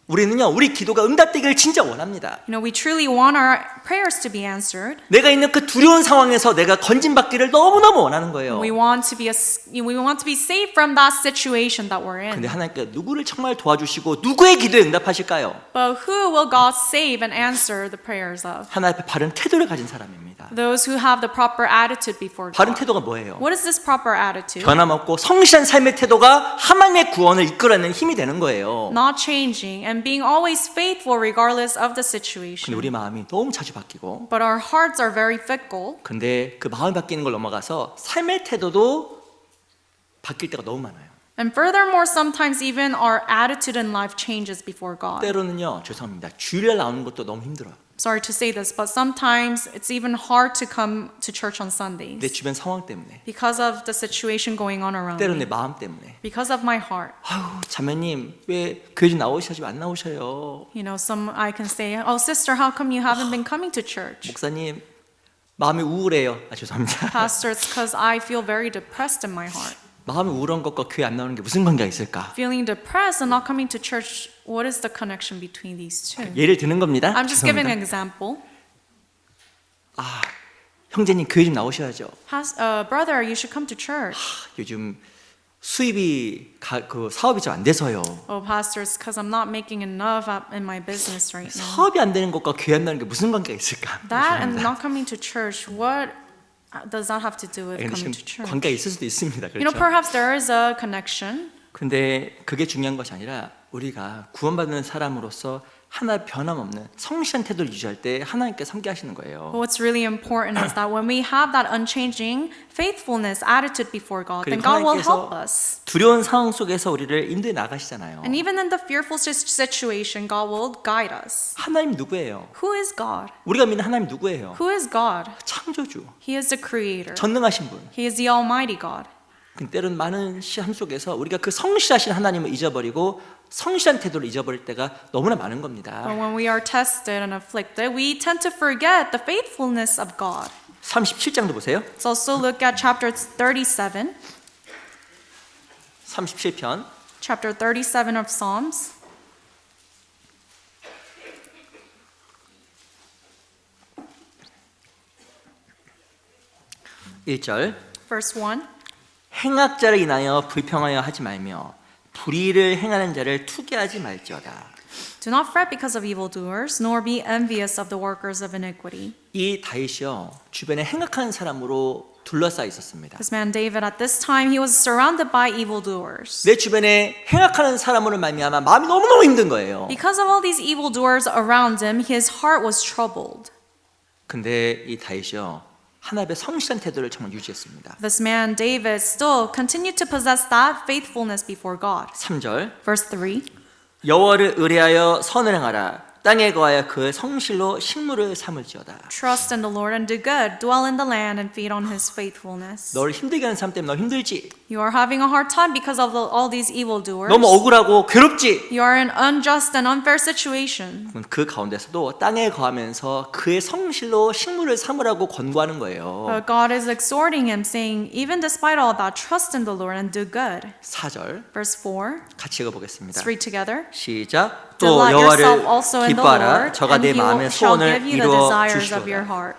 우리는요, 우리 기도가 응답되기를 진짜 원합니다. We truly want our prayers to be answered. 내가 있는 그 두려운 상황에서 내가 건진받기를 너무너무 원하는 거예요. We want to be saved from that situation that we're 근데 in. 하나님께서 누구를 정말 도와주시고 누구의 기도에 응답하실까요? But who will God save and answer the prayers of? 하나님 앞에 바른 태도를 가진 사람입니다. Those who have the proper attitude before 바른 God. 태도가 뭐예요? What is this proper attitude? 변함없고 성실한 삶의 태도가 하나님의 구원을 이끌어내는 힘이 되는 거예요. Not changing and being always faithful regardless of the 근데 situation. 우리 마음이 너무 자주 바뀌고 But our hearts are very fickle. 근데 그 마음이 바뀌는 걸 넘어가서 삶의 태도도 바뀔 때가 너무 많아요. And furthermore, sometimes even our attitude in life changes before God. 때로는요, 죄송합니다. 주일날 나오는 것도 너무 힘들어요. Sorry to say this, but sometimes it's even hard to come to church on 내 Sundays 주변 상황 때문에, because of the situation going on around 때로는 내 me, 마음 때문에. because of my heart. 아유, 자매님 왜 교회 좀 나오셔야지 안 나오셔요? I can say, oh, sister, how come you haven't been coming to church? 목사님 마음이 우울해요. 아, 죄송합니다. Pastor, it's because I feel very depressed in my heart. 마음이 우울한 것과 교회 안 나오는 게 무슨 관계가 있을까? Feeling depressed and not coming to church, what is the connection between these two? 예를 드는 겁니다. I'm just giving an 죄송합니다. example. 아, 형제님 교회 좀 나오셔야죠. Brother, you should come to church. 요즘 수입이 그 사업이 좀 안 돼서요. Oh, pastor, it's because I'm not making enough in my business right now. 사업이 안 되는 것과 교회 안 나는 게 무슨 관계가 있을까? That and 죄송합니다. not coming to church, what does that have to do with 근데 coming 지금 to church? 관계가 있을 수도 있습니다. 그렇죠? Perhaps there is a connection. 근데 그게 중요한 것이 아니라 우리가 구원받는 사람으로서 하나 변함없는 성실한 태도를 유지할 때 하나님께 섬기하시는 거예요. But what's really important is that when we have that unchanging faithfulness attitude before God, then 그리고 God will help 하나님께서 us. 두려운 상황 속에서 우리를 인도해 나가시잖아요. And even in the fearful situation, God will guide us. 하나님 누구예요? Who is God? 우리가 믿는 하나님 누구예요? Who is God? 창조주, He is the creator. 전능하신 분. He is the almighty God. 근데 때로는 많은 시험 속에서 우리가 그 성실하신 하나님을 잊어버리고 성실한 태도를 잊어버릴 때가 너무나 많은 겁니다. But when we are tested and afflicted, we tend to forget the faithfulness of God. 37장도 보세요. So also look at chapter 37, 37편. chapter 37 of Psalms. 일절 Verse 1. 행악자를 인하여 불평하여 하지 말며 불의를 행하는 자를 투기하지 말지어다. Do not fret because of evildoers, nor be envious of the workers of iniquity. 이 다윗이요 주변에 행악하는 사람으로 둘러싸여 있었습니다. This man David, at this time, he was surrounded by evildoers. 내 주변에 행악하는 사람으로 말미암아 마음이 너무너무 힘든 거예요. Because of all these evildoers around him, his heart was troubled. 근데 이 다윗이요 하나님 앞에 성실한 태도를 정말 유지했습니다. This man David still continued to possess that faithfulness before God. 3절 Verse 3. 여호와를 의뢰하여 선을 행하라. 땅에 거하여 그의 성실로 식물을 삼을지어다. Trust in the Lord and do good. Dwell in the land and feed on his faithfulness. 너를 힘들게 하는 사람 때문에 너 힘들지? You are having a hard time because of all these evildoers. 너무 억울하고 괴롭지? You are in unjust and unfair situation. 그 가운데서도 땅에 거하면서 그의 성실로 식물을 삼으라고 권고하는 거예요. But God is exhorting him, saying, even despite all that, trust in the Lord and do good. 4절 Verse 4. 같이 읽어보겠습니다. Let's read together. 시작. 또 Delight yourself 여호와를 also in the 기뻐하라. Lord, 저가 and 내 He 마음의 shall 소원을 give you the 이루어 desires of your 주시도다. heart.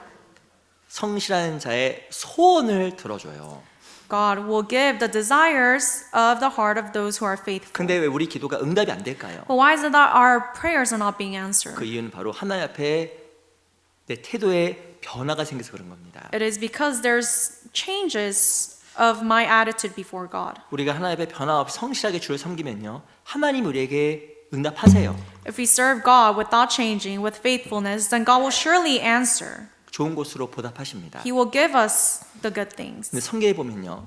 성실한 자의 소원을 들어줘요. God will give the desires of the heart of those who are faithful. 근데 왜 우리 기도가 응답이 안 될까요? But why is it that our prayers are not being answered? 그 이유는 바로 하나님 앞에 내 태도에 변화가 생겨서 그런 겁니다. It is because there's changes of my attitude before God. 우리가 하나님 앞에 변화 없이 성실하게 주를 섬기면요, 하나님 우리에게 응답하세요. If we serve God without changing, with faithfulness, then God will surely answer. 좋은 곳으로 보답하십니다. He will give us the good things. 근데 성경에 보면요,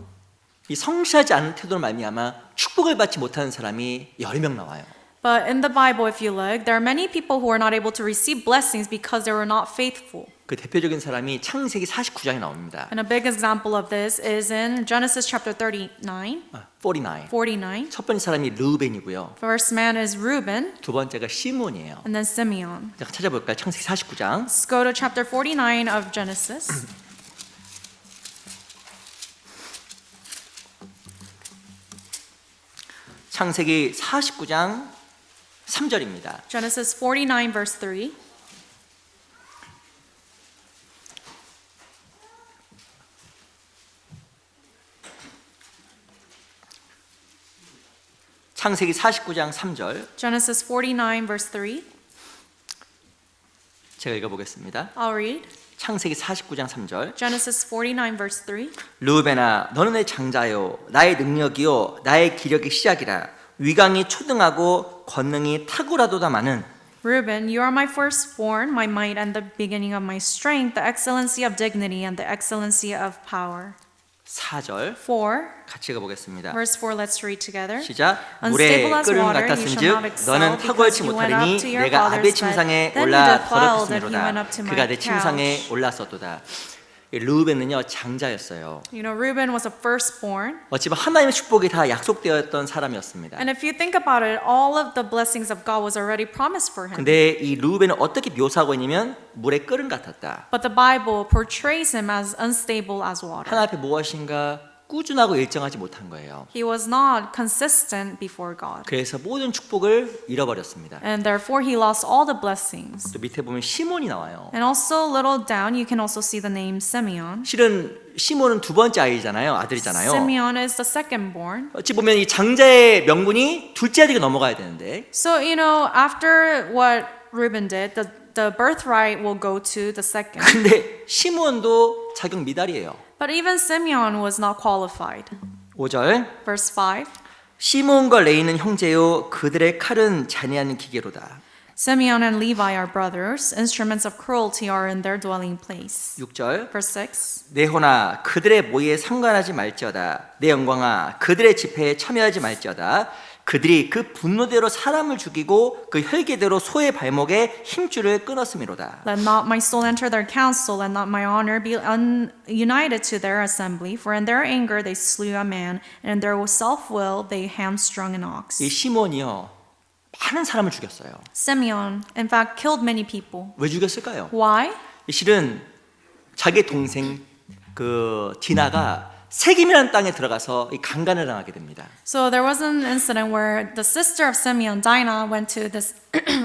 이 성실하지 않은 태도로 말미암아 축복을 받지 못하는 사람이 10명 나와요. But in the Bible, if you look, there are many people who are not able to receive blessings because they were not faithful. 그 대표적인 사람이 창세기 49장에 나옵니다. And a big example of this is in Genesis chapter 39, 49. 49. 첫 번째 사람이 르우벤이고요. First man is Reuben, 두 번째가 시몬이에요. and then Simeon. 잠깐 찾아볼까요? 창세기 49장. Let's go to chapter 49 of Genesis. 창세기 49장 3절입니다. Genesis 49 verse 3. 창세기 49장 3절. Genesis 49 verse 3. 제가 읽어보겠습니다. I'll read. 창세기 49장 3절. Genesis 49 verse 3. 르우벤아 너는 내 장자요 나의 능력이요 나의 기력의 시작이라 위강이 초등하고 권능이 탁월하도다마는 Reuben, you are my firstborn, my might and the beginning of my strength, the excellency of dignity and the excellency of power. 4절 4. 같이 읽어보겠습니다. Verse 4, let's read together. 시작. 물에 Unstable as 끓음 water, you 같았은즉 shall not excel, 너는 탁월치 because you went up 못하리니 to your 내가 아베 father's 침상에 bed. Then 올라 you defiled, and he went 더럽혔으므로다. up to my 그가 내 침상에 couch. 올랐었도다. 이 르우벤은요 장자였어요. You know, Reuben was a firstborn. 어찌 보면 하나님의 축복이 다 약속되었던 사람이었습니다. And if you think about it, all of the blessings of God was already promised for him. 근데 이 르우벤은 어떻게 묘사하고 있냐면 물에 끓음 같았다. But the Bible portrays him as unstable as water. 하나님 앞에 무엇인가 꾸준하고 일정하지 못한 거예요. He was not consistent before God. 그래서 모든 축복을 잃어버렸습니다. And therefore he lost all the blessings. 또 밑에 보면 시몬이 나와요. And also a little down, you can also see the name Simeon. 실은 시몬은 두 번째 아이잖아요. 아들이잖아요. Simeon is the second born. 어찌 보면 이 장자의 명분이 둘째 아들에게 넘어가야 되는데 So, you know, after what Reuben did, the birthright will go to the second. 근데 시몬도 자격 미달이에요. But even Simeon was not qualified. 5절 Verse 5. 시몬과 레이는 형제요 그들의 칼은 잔인한 기계로다. Simeon and Levi are brothers. Instruments of cruelty are in their dwelling place. 6절 Verse 6. 내 혼아 그들의 모의에 상관하지 말지어다. 내 영광아 그들의 집회에 참여하지 말지어다. 그들이 그 분노대로 사람을 죽이고 그 혈기대로 소의 발목에 힘줄을 끊었음이로다. Let not my soul enter their council, and not my honor be united to their assembly. For in their anger they slew a man, and in their self-will they hamstrung an ox. 이 시몬이요 많은 사람을 죽였어요. Simeon, in fact, killed many people. 왜 죽였을까요? Why? 실은 자기 동생 그 디나가 세겜이라는 땅에 들어가서 이 강간을 당하게 됩니다. So there was an incident where the sister of Simeon, Dinah, went to this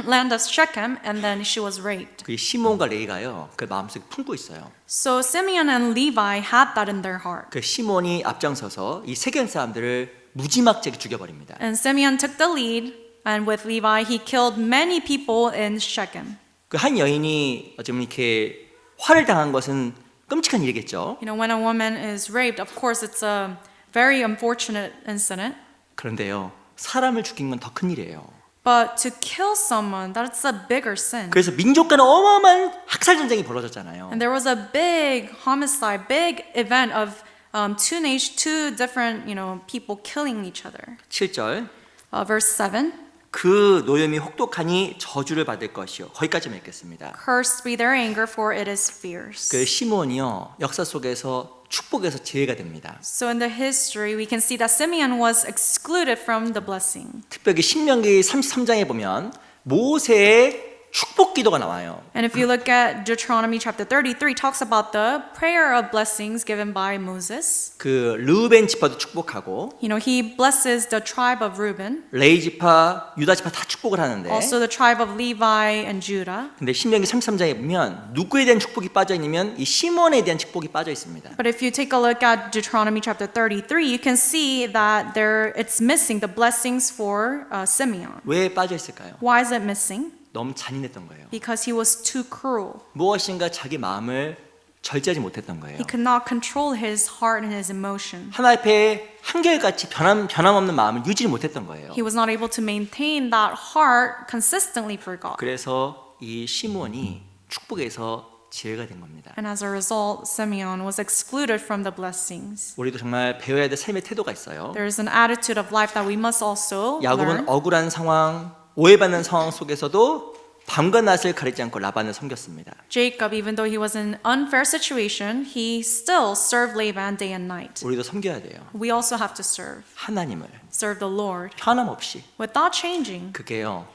land of Shechem and then she was raped. 그 시몬과 레이가요, 그 마음속에 품고 있어요. So Simeon and Levi had that in their heart. 그 시몬이 앞장서서 이 세겜 사람들을 무지막지하게 죽여버립니다. And Simeon took the lead, and with Levi, he killed many people in Shechem. 그 한 여인이 어쩌면 이렇게 화를 당한 것은 끔찍한 일이겠죠. You know, when a woman is raped, of course, it's a very unfortunate incident. 그런데요, 사람을 죽인 건 더 큰 일이에요. But to kill someone, that's a bigger sin. 그래서 민족 간에 어마어마한 학살 전쟁이 벌어졌잖아요. And there was a big homicide, big event of two different, people killing each other. 7절. Verse 7. 그 노염이 혹독하니 저주를 받을 것이요. 거기까지만 읽겠습니다. Cursed be their anger, for it is fierce. 그 시몬이요, 역사 속에서 축복에서 제외가 됩니다. So in the history, we can see that Simeon was excluded from the blessing. 특별히 신명기 33장에 보면 모세의 축복 기도가 나와요. And if you look at Deuteronomy chapter 33, talks about the prayer of blessings given by Moses. 그 르우벤 지파도 축복하고 You know, he blesses the tribe of Reuben, 레이 지파, 유다 지파 다 축복을 하는데, also the tribe of Levi and Judah. 근데 신명기 33장에 보면 누구에 대한 축복이 빠져 있냐면 이 시몬에 대한 축복이 빠져 있습니다. But if you take a look at Deuteronomy chapter 33, you can see that it's missing the blessings for Simeon. 왜 빠져 있을까요? Why is it missing? 너무 잔인했던 거예요. Because he was too cruel. 무엇인가 자기 마음을 절제하지 못했던 거예요. He could not control his heart and his emotion. 하나님 앞에 한결같이 변함없는 마음을 유지 못했던 거예요. He was not able to maintain that heart consistently for God. 그래서 이 시몬이 축복에서 제외가 된 겁니다. And as a result, Simeon was excluded from the blessings. 우리도 정말 배워야 될 삶의 태도가 있어요. There is an attitude of life that we must also 야곱은 learn. 억울한 상황, 오해받는 상황 속에서도 밤과 낮을 가리지 않고 라반을 섬겼습니다. Jacob, even though he was in an unfair situation, he still served Laban day and night. 우리도 섬겨야 돼요. We also have to serve 하나님을 the Lord 편함없이. without changing. 그게요,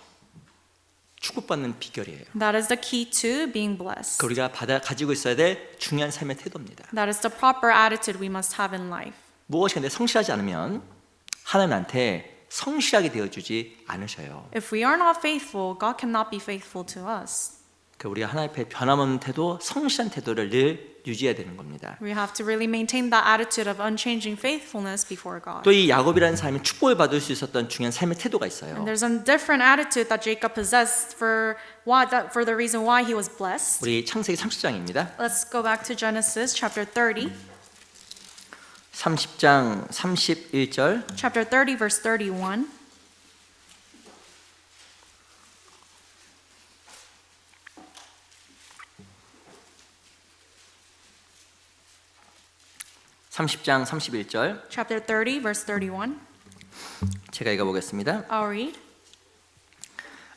축복받는 비결이에요. That is the key to being blessed. 그 우리가 가지고 있어야 될 중요한 삶의 태도입니다. That is the proper attitude we must have in life. 무엇인가 내 성실하지 않으면 하나님한테 성실하게 되어주지 않으셔요. If we are not faithful, God cannot be faithful to us. 우리가 하나님 앞에 변함없는 태도, 성실한 태도를 늘 유지해야 되는 겁니다. We have to really maintain that attitude of unchanging faithfulness before God. 또 이 야곱이라는 사람이 축복을 받을 수 있었던 중요한 삶의 태도가 있어요. And there's a different attitude that Jacob possessed for the reason why he was blessed. 우리 창세기 30장입니다. Let's go back to Genesis chapter 30. 30장 31절. Chapter 30 verse 31. (30장 31절) Chapter 30 verse 31. 제가 읽어보겠습니다. I'll read.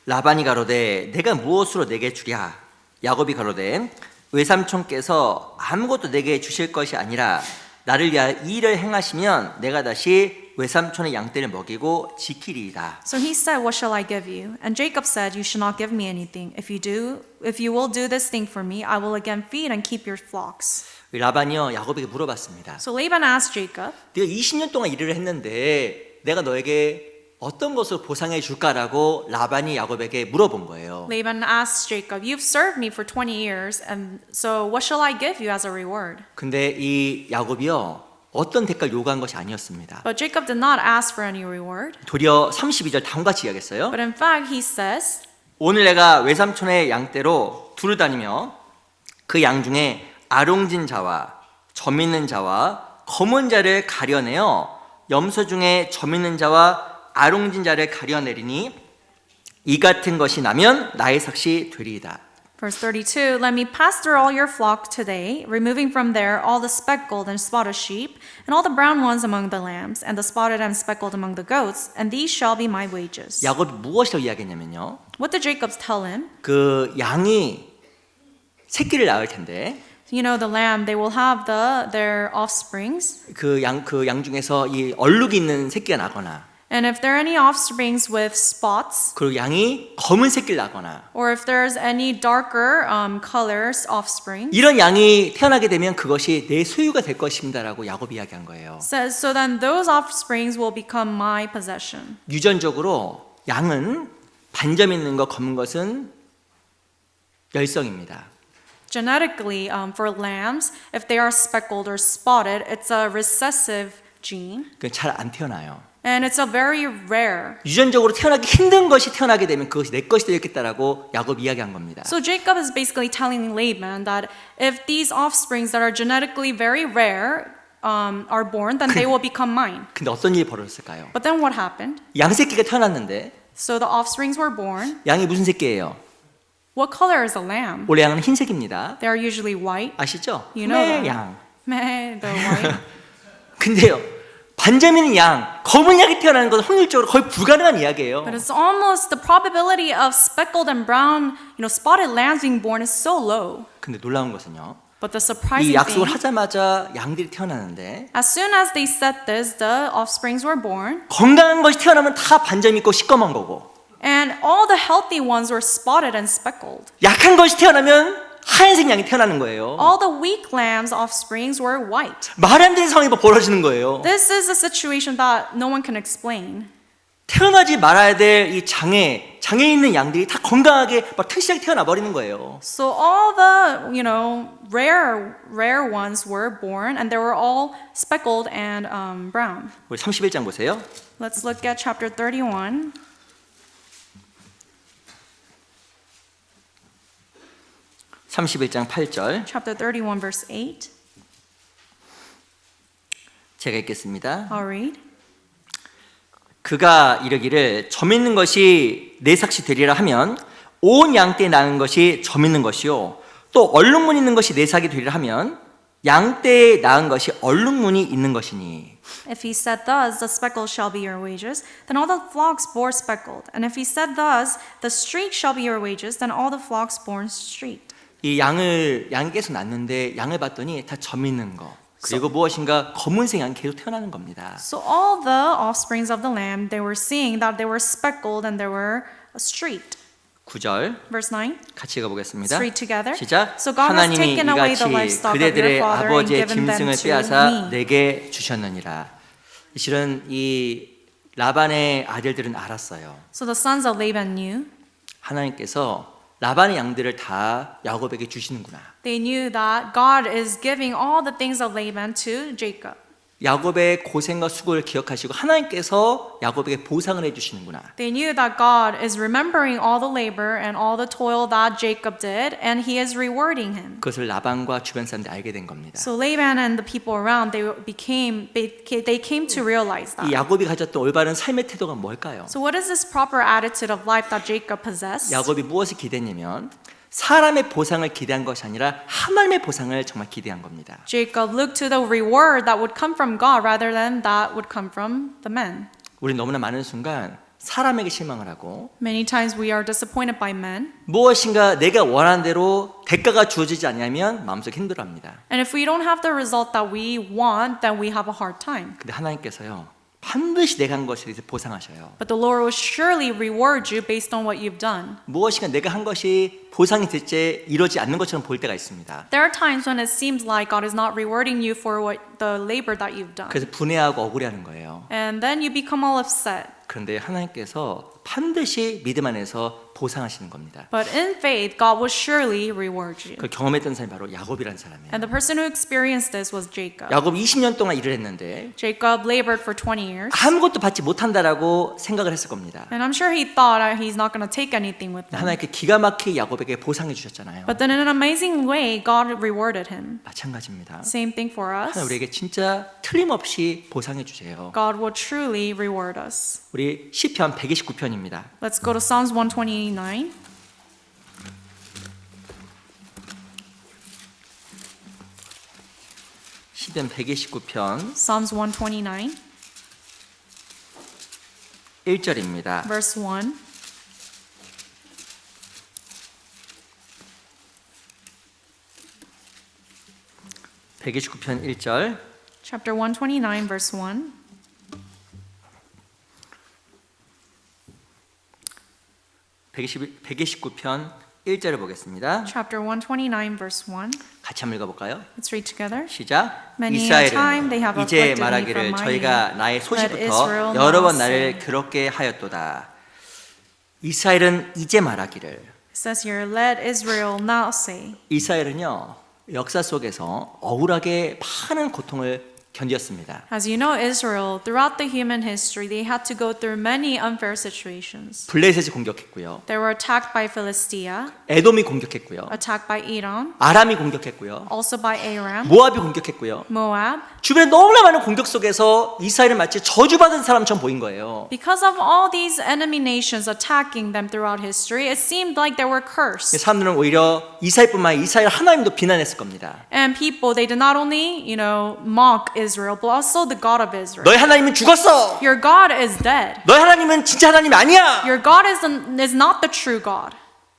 라반이 가로되 내가 무엇으로 내게 주랴? 야곱이 가로되 외삼촌께서 아무것도 내게 주실 것이 아니라 나를 위하여 이 일을 행하시면 내가 다시 외삼촌의 양떼를 먹이고 지키리이다. So he said, "What shall I give you?" And Jacob said, "You shall not give me anything. If you will do this thing for me, I will again feed and keep your flocks." 라반이요, 야곱에게 물어봤습니다. So Laban asked Jacob, 네가 20년 동안 일을 했는데 내가 너에게 어떤 것을 보상해 줄까라고 라반이 야곱에게 물어본 거예요. Laban asked Jacob, "You've served me for 20 years, and so what shall I give you as a reward?" 근데 이 야곱이요, 어떤 대가를 요구한 것이 아니었습니다. But Jacob did not ask for any reward. 도리어 32절 다음과 같이 이야기했어요. But in fact, he says, 오늘 내가 외삼촌의 양떼로 두루 다니며 그 양 중에 아롱진 자와 점 있는 자와 검은 자를 가려내어 염소 중에 점 있는 자와 아롱진 자를 가려내리니 이 같은 것이 나면 나의 삭시 되리이다. Verse 32, "Let me pass through all your flock today, removing from there all the speckled and spotted sheep, and all the brown ones among the lambs, and the spotted and speckled among the goats, and these shall be my wages." 야곱이 무엇이라고 이야기했냐면요, What did Jacob tell him? 그 양이 새끼를 낳을 텐데 You know, the lamb, they will have their offsprings, 그 양 중에서 이 얼룩이 있는 새끼가 나거나 And if there are any offsprings with spots, 그리고 양이 검은 새끼를 나거나 or if there's any darker colors offspring, 이런 양이 태어나게 되면 그것이 내 소유가 될 것입니다라고 야곱이 이야기한 거예요. so then those offsprings will become my possession. 유전적으로 양은 반점 있는 거 검은 것은 열성입니다. Genetically, for lambs, if they are speckled or spotted, it's a recessive gene, 잘 안 태어나요. and it's a very rare. 유전적으로 태어나기 힘든 것이 태어나게 되면 그것이 내 것이 되겠다라고 야곱이 이야기한 겁니다. So Jacob is basically telling Laban that if these offsprings that are genetically very rare are born, then they will become mine. 근데 어떤 일이 벌어졌을까요? But then what happened? 양새끼가 태어났는데 So the offsprings were born. 양이 무슨 새끼예요? What color is a lamb? 원래 양은 흰색입니다. They are usually white. 아시죠? You know that. 양. Meh, the white. 근데요, 반점 있는 양, 검은 양이 태어나는 것은 확률적으로 거의 불가능한 이야기예요. But it's almost the probability of speckled and brown, spotted lambs being born is so low. 근데 놀라운 것은요, But the 이 surprising 약속을 thing, 하자마자 양들이 태어나는데 as soon as they said this, the offsprings were born, 건강한 것이 태어나면 다 반점 있고 시꺼먼 거고, and all the healthy ones were spotted and speckled. 약한 것이 태어나면 하얀색 양이 태어나는 거예요. All the weak lambs' offsprings were white. 말이 안 되는 상황이 벌어지는 거예요. This is a situation that no one can explain. 태어나지 말아야 될 이 장애 있는 양들이 다 건강하게 막 튼실하게 태어나 버리는 거예요. So all the, rare ones were born, and they were all speckled and brown. 우리 31장 보세요. Let's look at chapter 31. 31장 8절 Chapter 31, verse 8. 제가 읽겠습니다. I'll read. 그가 이르기를 점 있는 것이 내 삭시 되리라 하면 온 양떼에 나는 것이 점 있는 것이요 또 얼룩무늬 있는 것이 내 삭이 되리라 하면 양떼에 낳은 것이 얼룩무늬 있는 것이니. If he said thus, the speckle shall be your wages, then all the flocks bore speckled. And if he said thus, the streak shall be your wages, then all the flocks born streaked. 이 양이 계속 낳는데 양을 봤더니 다 점 있는 거 그리고 무엇인가 검은색 양이 계속 태어나는 겁니다. So all the offsprings of the lamb, they were seeing that they were speckled and they were streaked. 9절 Verse 9. 같이 읽어보겠습니다. Let's read together. 시작. So God has 하나님이 taken away the 이같이 livestock of 그대들의 your father and 아버지의 given them 짐승을 to 빼앗아 me. 내게 주셨느니라. 실은 이 라반의 아들들은 알았어요. So the sons of Laban knew. 하나님께서 라반의 양들을 다 야곱에게 주시는구나. They knew that God is giving all the things of Laban to Jacob. 야곱의 고생과 수고를 기억하시고 하나님께서 야곱에게 보상을 해주시는구나. They knew that God is remembering all the labor and all the toil that Jacob did, and He is rewarding him. 그것을 라반과 주변 사람들이 알게 된 겁니다. So Laban and the people around, they came to realize 이 that. 야곱이 가졌던 올바른 삶의 태도가 뭘까요? So what is this proper attitude of life that Jacob possessed? 야곱이 무엇을 기대했냐면 사람의 보상을 기대한 것이 아니라 하나님의 보상을 정말 기대한 겁니다. Jacob looked to the reward that would come from God rather than that would come from the men. 우리 너무나 많은 순간 사람에게 실망을 하고 Many times we are disappointed by men. 무엇인가 내가 원하는 대로 대가가 주어지지 않으면 마음속에 힘들어합니다. And if we don't have the result that we want, then we have a hard time. 근데 하나님께서요 반드시 내가 한 것에 대해서 보상하셔요. But the Lord will surely reward you based on what you've done. 무엇인가 내가 한 것이 보상이 될지 이루어지지 않는 것처럼 보일 때가 있습니다. There are times when it seems like God is not rewarding you for the labor that you've done. 그래서 분해하고 억울해하는 거예요. And then you become all upset. 그런데 하나님께서 반드시 믿음 안에서 보상하시는 겁니다. But in faith, God will surely reward you. 그걸 경험했던 사람이 바로 야곱이라는 사람이에요. And the person who experienced this was Jacob. 야곱이 20년 동안 일을 했는데 Jacob labored for 20 years. 아무것도 받지 못한다라고 생각을 했을 겁니다. And I'm sure he thought he's not going to take anything with him. 하나님께 기가 막히게 야곱에게 보상해 주셨잖아요. But then in an amazing way, God rewarded him. 마찬가지입니다. Same thing for us. 하나님 우리에게 진짜 틀림없이 보상해 주세요. God will truly reward us. 우리 시편 129편입니다. Let's go to Psalms 129. 시편 129편 Psalms 129, 1절입니다. verse 1. (129편) 1절 Chapter 129, verse 1. 129편 1절을 보겠습니다. Chapter 129, verse 1. 같이 한번 읽어볼까요? Let's read together. 시작. Many a time they 이스라엘은 have 이제 afflicted me 말하기를 from my 저희가 youth. 나의 Let 소시부터 Israel 여러 now 번 나를 say. 괴롭게 하였도다. 이스라엘은 이제 말하기를. It says here, let Israel now say. 이스라엘은요 역사 속에서 억울하게 많은 고통을 견뎠습니다. As you know, Israel, throughout the human history, they had to go through many unfair situations. 블레셋이 공격했고요. They were attacked by Philistia, 에돔이 공격했고요. attacked by Edom, 아람이 공격했고요. also by Aram, 모압이 공격했고요. Moab. 주변에 너무나 많은 공격 속에서 이스라엘은 마치 저주받은 사람처럼 보인 거예요. Because of all these enemy nations attacking them throughout history, it seemed like they were cursed. 사람들은 오히려 이스라엘뿐만 아니라 이스라엘 하나님도 비난했을 겁니다. And people, they did not only, mock Israel, but also the God of Israel. 너희 하나님은 죽었어. Your God is dead. 너희 하나님은 진짜 하나님이 아니야. Your God is not the true God.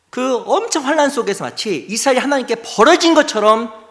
그 엄청 환란 속에서 마치 이스라엘이 하나님께 벌어진 것처럼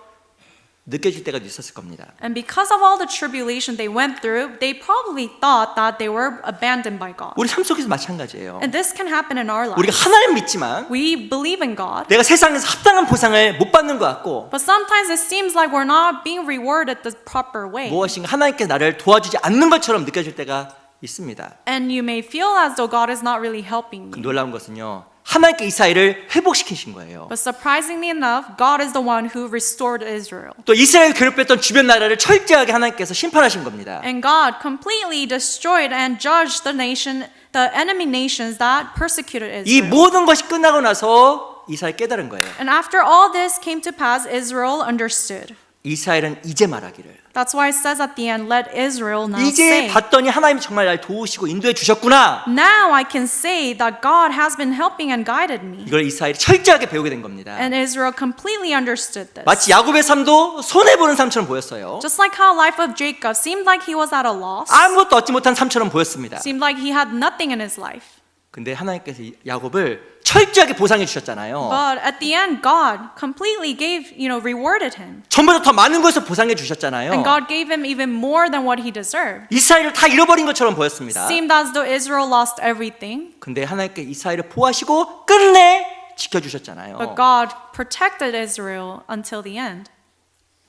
느껴질 때가 있었을 겁니다. And because of all the tribulation they went through, they probably thought that they were abandoned by God. 우리 삶 속에서 마찬가지예요. And this can happen in our 우리가 lives. 하나님 믿지만 We believe in God, 내가 세상에서 합당한 보상을 못 받는 것 같고 but sometimes it seems like we're not being rewarded the proper way. 무엇인가 하나님께 나를 도와주지 않는 것처럼 느껴질 때가 있습니다. And you may feel as though God is not really helping 그 me. 놀라운 것은요. 하나님께 이스라엘을 회복시키신 거예요. But surprisingly enough, God is the one who restored Israel. 또 이스라엘 괴롭혔던 주변 나라를 철저하게 하나님께서 심판하신 겁니다. And God completely destroyed and judged the enemy nations that persecuted 이 Israel. 모든 것이 끝나고 나서 이스라엘 깨달은 거예요. And after all this came to pass, Israel understood. 이스라엘은 이제 말하기를. That's why it says at the end, let Israel now 이제 say. 봤더니 하나님이 정말 날 도우시고 인도해 주셨구나. Now I can say that God has been helping and guided me. 이걸 이스라엘이 철저하게 배우게 된 겁니다. And Israel completely understood this. 마치 야곱의 삶도 손해보는 삶처럼 보였어요. Just like how life of Jacob seemed like he was at a loss, 아무것도 얻지 못한 삶처럼 보였습니다. seemed like he had nothing in his life. 근데 하나님께서 야곱을 철저하게 보상해 주셨잖아요. But at the end, God completely rewarded him. 전보다 더 많은 것을 보상해 주셨잖아요. And God gave him even more than what he deserved. 이스라엘을 다 잃어버린 것처럼 보였습니다. Seemed as though Israel lost everything, 근데 하나님께 이스라엘을 보호하시고 끝내 지켜주셨잖아요. but God protected Israel until the end.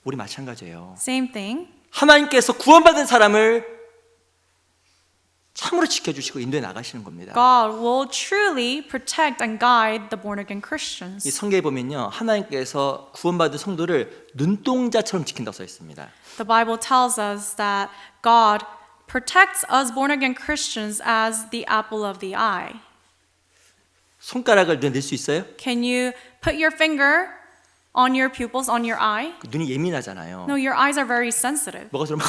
우리 마찬가지예요. Same thing. 하나님께서 구원받은 사람을 참으로 지켜주시고 인도해 나가시는 겁니다. God will truly protect and guide the born again 이 Christians. 성경에 보면요, 하나님께서 구원받은 성도를 눈동자처럼 지킨다고 써 있습니다. The Bible tells us that God protects us born again Christians as the apple of the eye. 손가락을 눈에 넣을 수 있어요? Can you put your finger on your pupils, on your eye? 눈이 예민하잖아요. No, your eyes are very sensitive. 뭐가 들어오면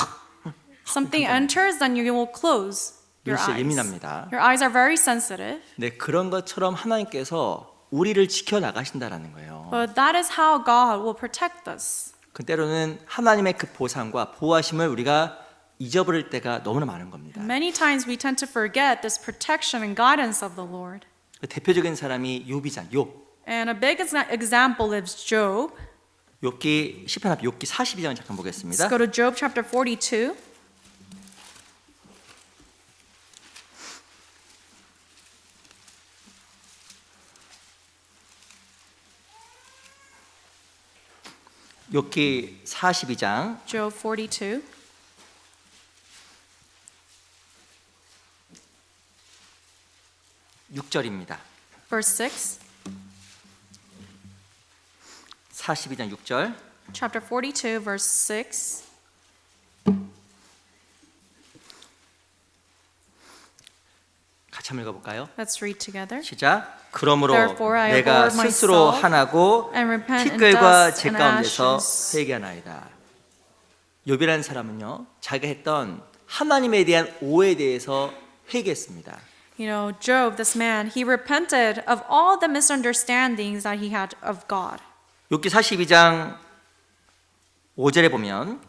Something enters, then you will close your 눈이 진짜 eyes. 예민합니다. Your eyes are very sensitive. 네, 그런 것처럼 하나님께서 우리를 지켜 나가신다라는 거예요. But that is how God will protect us. 그 때로는 하나님의 그 보상과 보호하심을 우리가 잊어버릴 때가 너무나 많은 겁니다. Many times we tend to forget this protection and guidance of the Lord. 대표적인 사람이 욥이잖아요. 욥. And a big example is Job. 욥기 시편 앞 욥기 42장 잠깐 Let's 보겠습니다. go to Job chapter 42. 욥기 42장 Job 42. 6절입니다. Verse 6. 42장 6절. Chapter 42, verse 6. 같이 한번 읽어볼까요? Let's read together. 시작. 그러므로 Therefore I 내가 abhor 스스로 myself 하나고 and repent in 티끌과 dust 제 and 가운데서 ashes. 회개하나이다. 욥이라는 사람은요, 자기가 했던 하나님에 대한 오해에 대해서 회개했습니다. You know, Job, this man, he repented of all the misunderstandings that he had of God. 욥기 42장 5절에 보면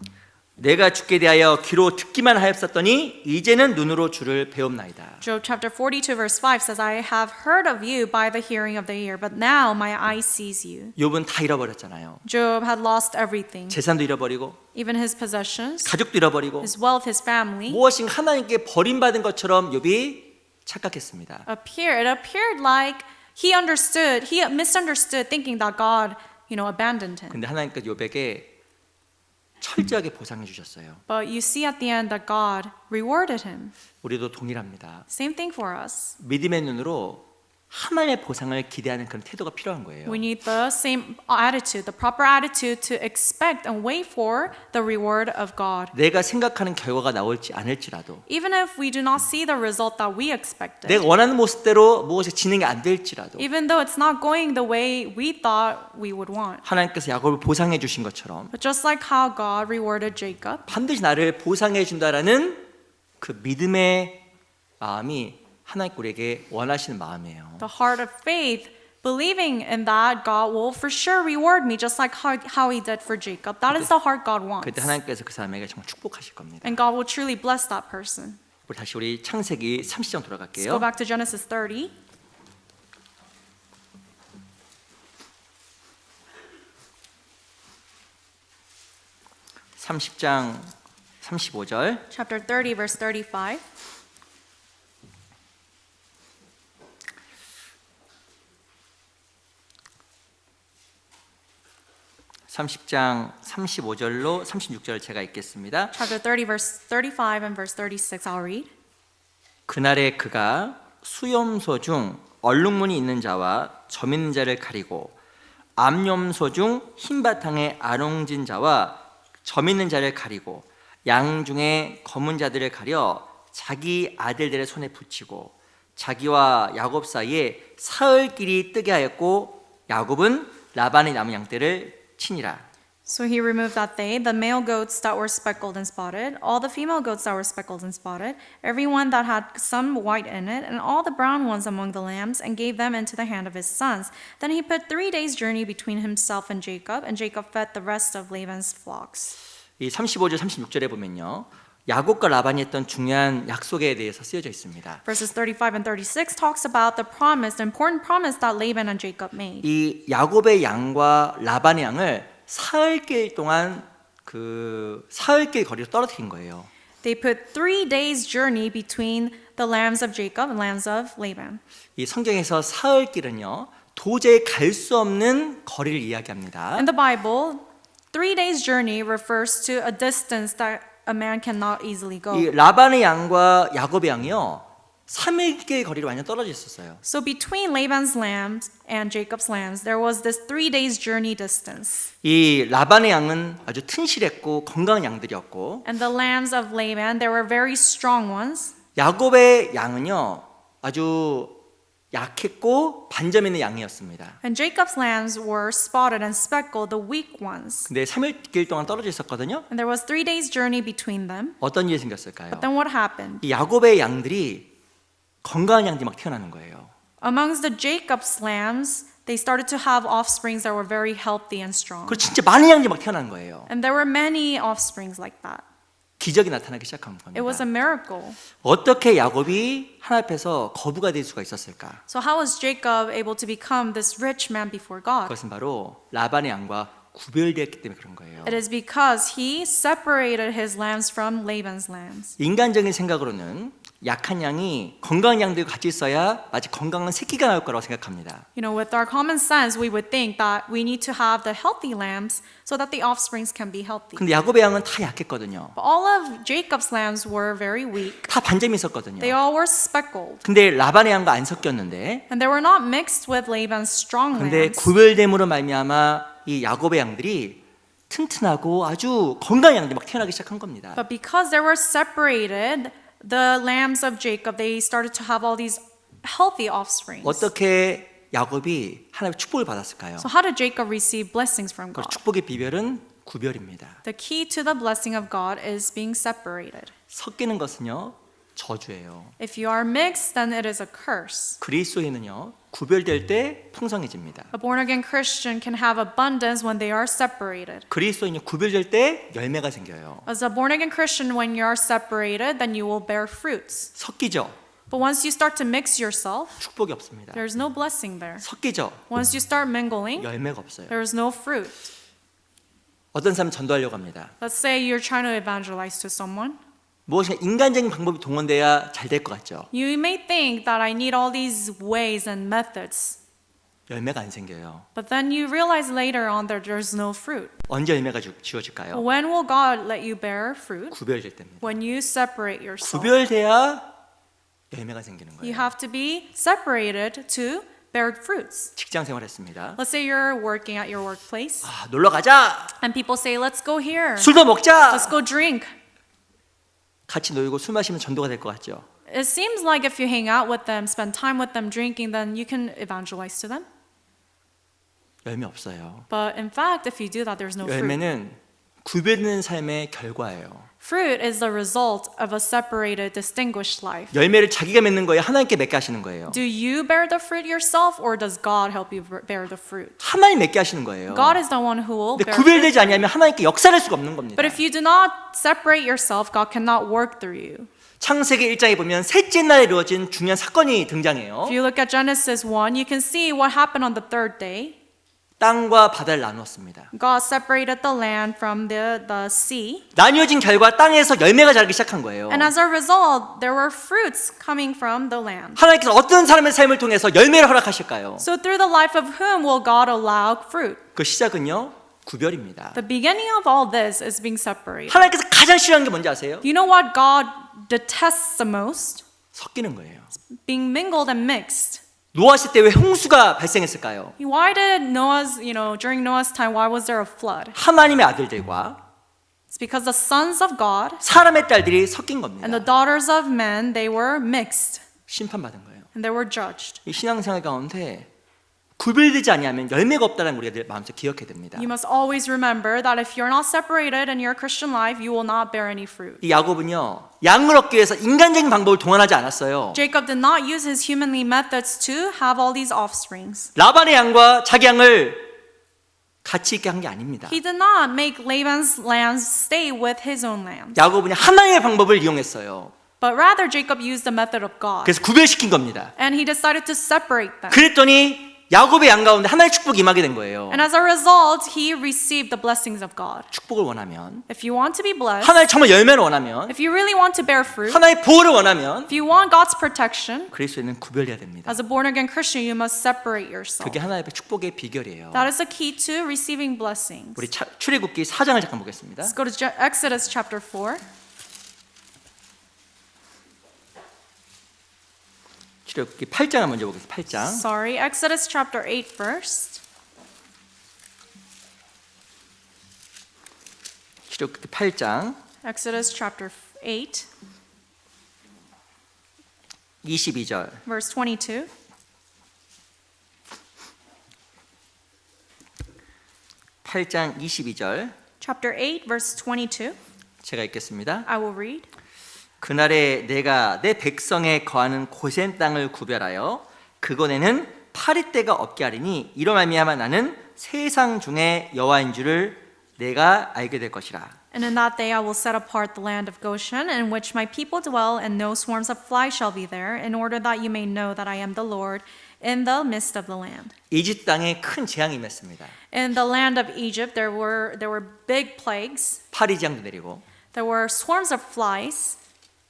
내가 주께 대하여 귀로 듣기만 하였었더니 이제는 눈으로 주를 배움나이다. Job chapter 42, verse 5 says, I have heard of you by the hearing of the ear, but now my eye sees you. 욥은 다 잃어버렸잖아요. Job had lost everything, 재산도 잃어버리고 even his possessions, 가족도 잃어버리고 his wealth, his family. 무엇인가 하나님께 버림받은 것처럼 욥이 착각했습니다. It appeared like he misunderstood thinking that God, abandoned him. 근데 하나님께서 욥에게 철저하게 보상해 주셨어요. But you see at the end that God rewarded him. 우리도 동일합니다. Same thing for us. 믿음의 눈으로 하나님의 보상을 기대하는 그런 태도가 필요한 거예요. We need the same attitude, the proper attitude to expect and wait for the reward of God. 내가 생각하는 결과가 나올지 않을지라도, Even if we do not see the result that we expected. 내가 원하는 모습대로 무엇이 진행이 안 될지라도, Even though it's not going the way we thought we would want. 하나님께서 야곱을 보상해 주신 것처럼 But just like how God rewarded Jacob, 반드시 나를 보상해 준다라는 그 믿음의 마음이 하나님 우리에게 원하시는 마음이에요. the heart of faith, believing in that God will for sure reward me just like how he did for Jacob. That is the heart God wants. 그때 하나님께서 그 사람에게 정말 축복하실 겁니다. And God will truly bless that person. 다시 우리 창세기 30장 Let's go 돌아갈게요. back to Genesis 30. (30장) 35절. Chapter 30, verse 35. (30장) 35절로 (36절) 제가 읽겠습니다. Chapter 30, verse 35 and verse 36, I'll read. 그날에 그가 수염소 중 얼룩무늬 있는 자와 점 있는 자를 가리고 암염소 중 흰 바탕에 아롱진 자와 점 있는 자를 가리고 양 중에 검은 자들을 가려 자기 아들들의 손에 붙이고 자기와 야곱 사이에 사흘길이 뜨게 하였고 야곱은 라반의 남은 양떼를 치니라. So he removed that day the male goats that were speckled and spotted, all the female goats that were speckled and spotted, every one that had some white in it, and all the brown ones among the lambs, and gave them into the hand of his sons. Then he put 3 days' journey between himself and Jacob fed the rest of Laban's flocks. 이 35절 36절에 보면요, 야곱과 라반이 했던 중요한 약속에 대해서 쓰여져 있습니다. Verses 35 and 36 talks about the promise, the important promise that Laban and Jacob made. 이 야곱의 양과 라반의 양을 사흘길 동안 그 사흘길 거리로 떨어뜨린 거예요. They put 3 days' journey between the lambs of Jacob and lambs of Laban. 이 성경에서 사흘길은요, 도저히 갈 수 없는 거리를 이야기합니다. In the Bible, 3 days' journey refers to a distance that a man cannot easily go. 이 라반의 양과 야곱의 양이요, 3일길 거리로 완전 떨어져 있었어요. So between Laban's lambs and Jacob's lambs, there was this 3 days' journey distance. 이 라반의 양은 아주 튼실했고 건강한 양들이었고, And the lambs of Laban, they were very strong ones. 야곱의 양은요, 아주 약했고 반점 있는 양이었습니다. And Jacob's lambs were spotted and speckled, the weak ones. 근데 3일길 동안 떨어져 있었거든요. And there was 3 days' journey between them. 어떤 일이 생겼을까요? But then what happened? 이 야곱의 양들이 건강한 양들이 막 태어나는 거예요. Amongst the Jacob's lambs, they started to have offsprings that were very healthy and strong. 그리고 진짜 많은 양들이 막 태어나는 거예요. And there were many offsprings like that. 기적이 나타나기 시작한 겁니다. It was a miracle. 어떻게 야곱이 하나님 앞에서 거부가 될 수가 있었을까? So how was Jacob able to become this rich man before God? 그것은 바로 라반의 양과 구별되었기 때문에 그런 거예요. It is because he separated his lambs from Laban's lambs. 인간적인 생각으로는 약한 양이 건강한 양들과 같이 있어야 마치 건강한 새끼가 나올 거라고 생각합니다. You know, with our common sense, we would think that we need to have the healthy lambs so that the offsprings can be healthy. 근데 야곱의 양은 다 약했거든요. But all of Jacob's lambs were very weak. 다 반점이 있었거든요. They all were speckled. 근데 라반의 양과 안 섞였는데, And they were not mixed with Laban's strong 근데 lambs. 구별됨으로 말미암아 이 야곱의 양들이 튼튼하고 아주 건강한 양들이 막 태어나기 시작한 겁니다. But because they were separated, the lambs of Jacob, they started to have all these healthy offsprings. 어떻게 야곱이 하나님의 축복을 받았을까요? So how did Jacob receive blessings from 그 God? 축복의 비결은 구별입니다. The key to the blessing of God is being separated. 섞이는 것은요, 저주예요. If you are mixed, then it is a curse. 그리스도인은요, 구별될 때 풍성해집니다. A born-again Christian can have abundance when they are separated. 그리스도인이 구별될 때 열매가 생겨요. As a born-again Christian, when you are separated, then you will bear fruits. 섞이죠. But once you start to mix yourself, 축복이 없습니다. there's no blessing there. 섞이죠. Once you start mingling, 열매가 없어요. there is no fruit. 어떤 사람 전도하려고 합니다. Let's say you're trying to evangelize to someone. 무엇인가 인간적인 방법이 동원돼야 잘 될 것 같죠. You may think that I need all these ways and methods 열매가 안 생겨요. But then you realize later on that there's no fruit. 언제 열매가 지어질까요? When will God let you bear fruit? 구별될 때입니다. When you separate yourself. 구별돼야 열매가 생기는 You 거예요. have to be separated to bear fruits. 직장 생활했습니다. Let's say you're working at your workplace 아, 놀러 가자. and people say, let's go here. 술도 먹자. Let's go drink. 같이 놀고 술 마시면 전도가 될 것 같죠. It seems like if you hang out with them, spend time with them drinking, then you can evangelize to them. 열매 없어요. But in fact, if you do that, there's no fruit. 열매는 구별되는 삶의 결과예요. Fruit is the result of a separated, distinguished life. 열매를 자기가 맺는 거예요? 하나님께 맺게 하시는 거예요? Do you bear the fruit yourself, or does God help you bear the fruit? 하나님 맺게 하시는 거예요. God is the one who will 근데 bear fruit. 구별되지 않으면 하나님께 역사할 수가 없는 겁니다. But if you do not separate yourself, God cannot work through you. 창세기 1장에 보면 셋째 날에 이루어진 중요한 사건이 등장해요. If you look at Genesis 1, you can see what happened on the third day. 땅과 바다를 나누었습니다. God separated the land from the sea. 나뉘어진 결과 땅에서 열매가 자라기 시작한 거예요. And as a result, there were fruits coming from the land. 하나님께서 어떤 사람의 삶을 통해서 열매를 허락하실까요? So through the life of whom will God allow fruit? 그 시작은요, 구별입니다. The beginning of all this is being separated. 하나님께서 가장 싫어하는 게 뭔지 아세요? Do you know what God detests the most? 섞이는 거예요. Being mingled and mixed. 노아 시 때 왜 홍수가 발생했을까요? Why did during Noah's time, why was there a flood? 하나님의 아들들과 It's because the sons of God 사람의 딸들이 섞인 겁니다. and the daughters of men, they were mixed 심판받은 거예요. and they were judged. 이 신앙생활 가운데 구별되지 아니하면 열매가 없다는 걸 우리가 마음속에 기억해야 됩니다. You must always remember that if you're not separated in your Christian life, you will not bear any fruit. 이 야곱은요, 양을 얻기 위해서 인간적인 방법을 동원하지 않았어요. Jacob did not use his humanly methods to have all these offsprings. 라반의 양과 자기 양을 같이 있게 한 게 아닙니다. He did not make Laban's lambs stay with his own lambs. 야곱은 하나님의 방법을 이용했어요. But rather, Jacob used the method of God. 그래서 구별시킨 겁니다. And he decided to separate them. 그랬더니 야곱의 양 가운데 하나님의 축복이 임하게 된 거예요. And as a result, he received the blessings of God. 축복을 원하면, If you want to be blessed, 하나님 정말 열매를 원하면, if you really want to bear fruit, 하나님의 보호를 원하면 if you want God's protection, 그리스도인은 구별해야 됩니다. as a born-again Christian, you must separate yourself. 그게 하나님의 축복의 비결이에요. That is the key to receiving blessings. 우리 출애굽기 4장을 잠깐 보겠습니다. Let's go to Exodus chapter 4. 출애굽기 8장을 먼저 보겠습니다. 8장. Sorry, Exodus chapter 8 first. 출애굽기 8장 Exodus chapter 8, 22절. verse 22. 팔장 22절. Chapter 8, verse 22. 제가 읽겠습니다. I will read. 그날에 내가 내 백성에 거하는 고센 땅을 구별하여 그곳에는 파리떼가 없게 하리니 이로 말미암아 나는 세상 중에 여호와인 줄을 내가 알게 될 것이라. And in that day I will set apart the land of Goshen, in which my people dwell, and no swarms of flies shall be there, in order that you may know that I am the Lord in the midst of the land. 이집트 땅에 큰 재앙이 임했습니다. In the land of Egypt, there were big plagues. 파리 재앙도 내리고 There were swarms of flies.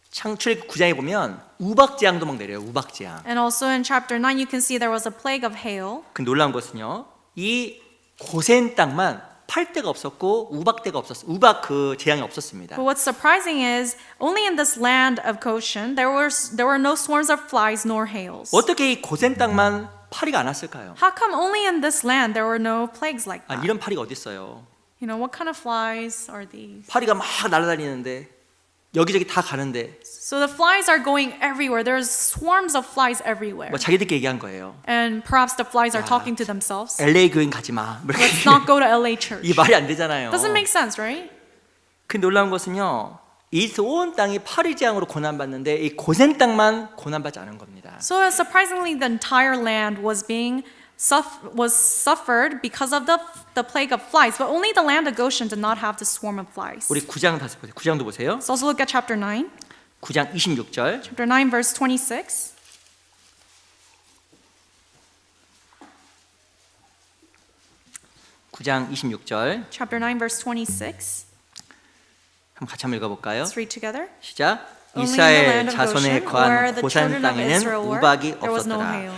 출애굽 9장에 보면 우박 재앙도 막 내려요. 우박 재앙. And also in chapter 9, you can see there was a plague of hail. 그 놀라운 것은요. 이 고센 땅만 팔대가 없었고 우박대가 없었어요. 우박 그 재앙이 없었습니다. But what's surprising is only in this land of Goshen there were no swarms of flies nor hails. 어떻게 이 고센 땅만 파리가 안 왔을까요? How come only in this land there were no plagues like 아, that? 이런 파리가 어디 있어요? You know, what kind of flies are these? 파리가 막 날아다니는데 여기저기 다 가는데 So the flies are going everywhere. There's swarms of flies everywhere. 뭐 자기들끼리 얘기한 거예요. And perhaps the flies are 야, talking to themselves. LA 교인 가지 마. Let's not go to LA church. 이 말이 안 되잖아요. Doesn't make sense, right? 그 놀라운 것은요. 이 온 땅이 파리 재앙으로 고난받는데 이 고센 땅만 고난받지 않은 겁니다. So surprisingly, the entire land was suffered because of the plague of flies, but only the land of Goshen did not have the swarm of flies. 우리 9장 다시 보세요. 9장도 보세요. Let's also look at chapter 9. 9장 26절. Chapter 9, verse 26. (9장 26절) Chapter 9, verse 26. 한번 같이 한번 읽어볼까요? Let's read together. 시작. Only in the 이스라엘 land of 자손에 Goshen, where 거한 the 고산 children of 땅에는 Israel were, 우박이 there was no 없었더라. hail.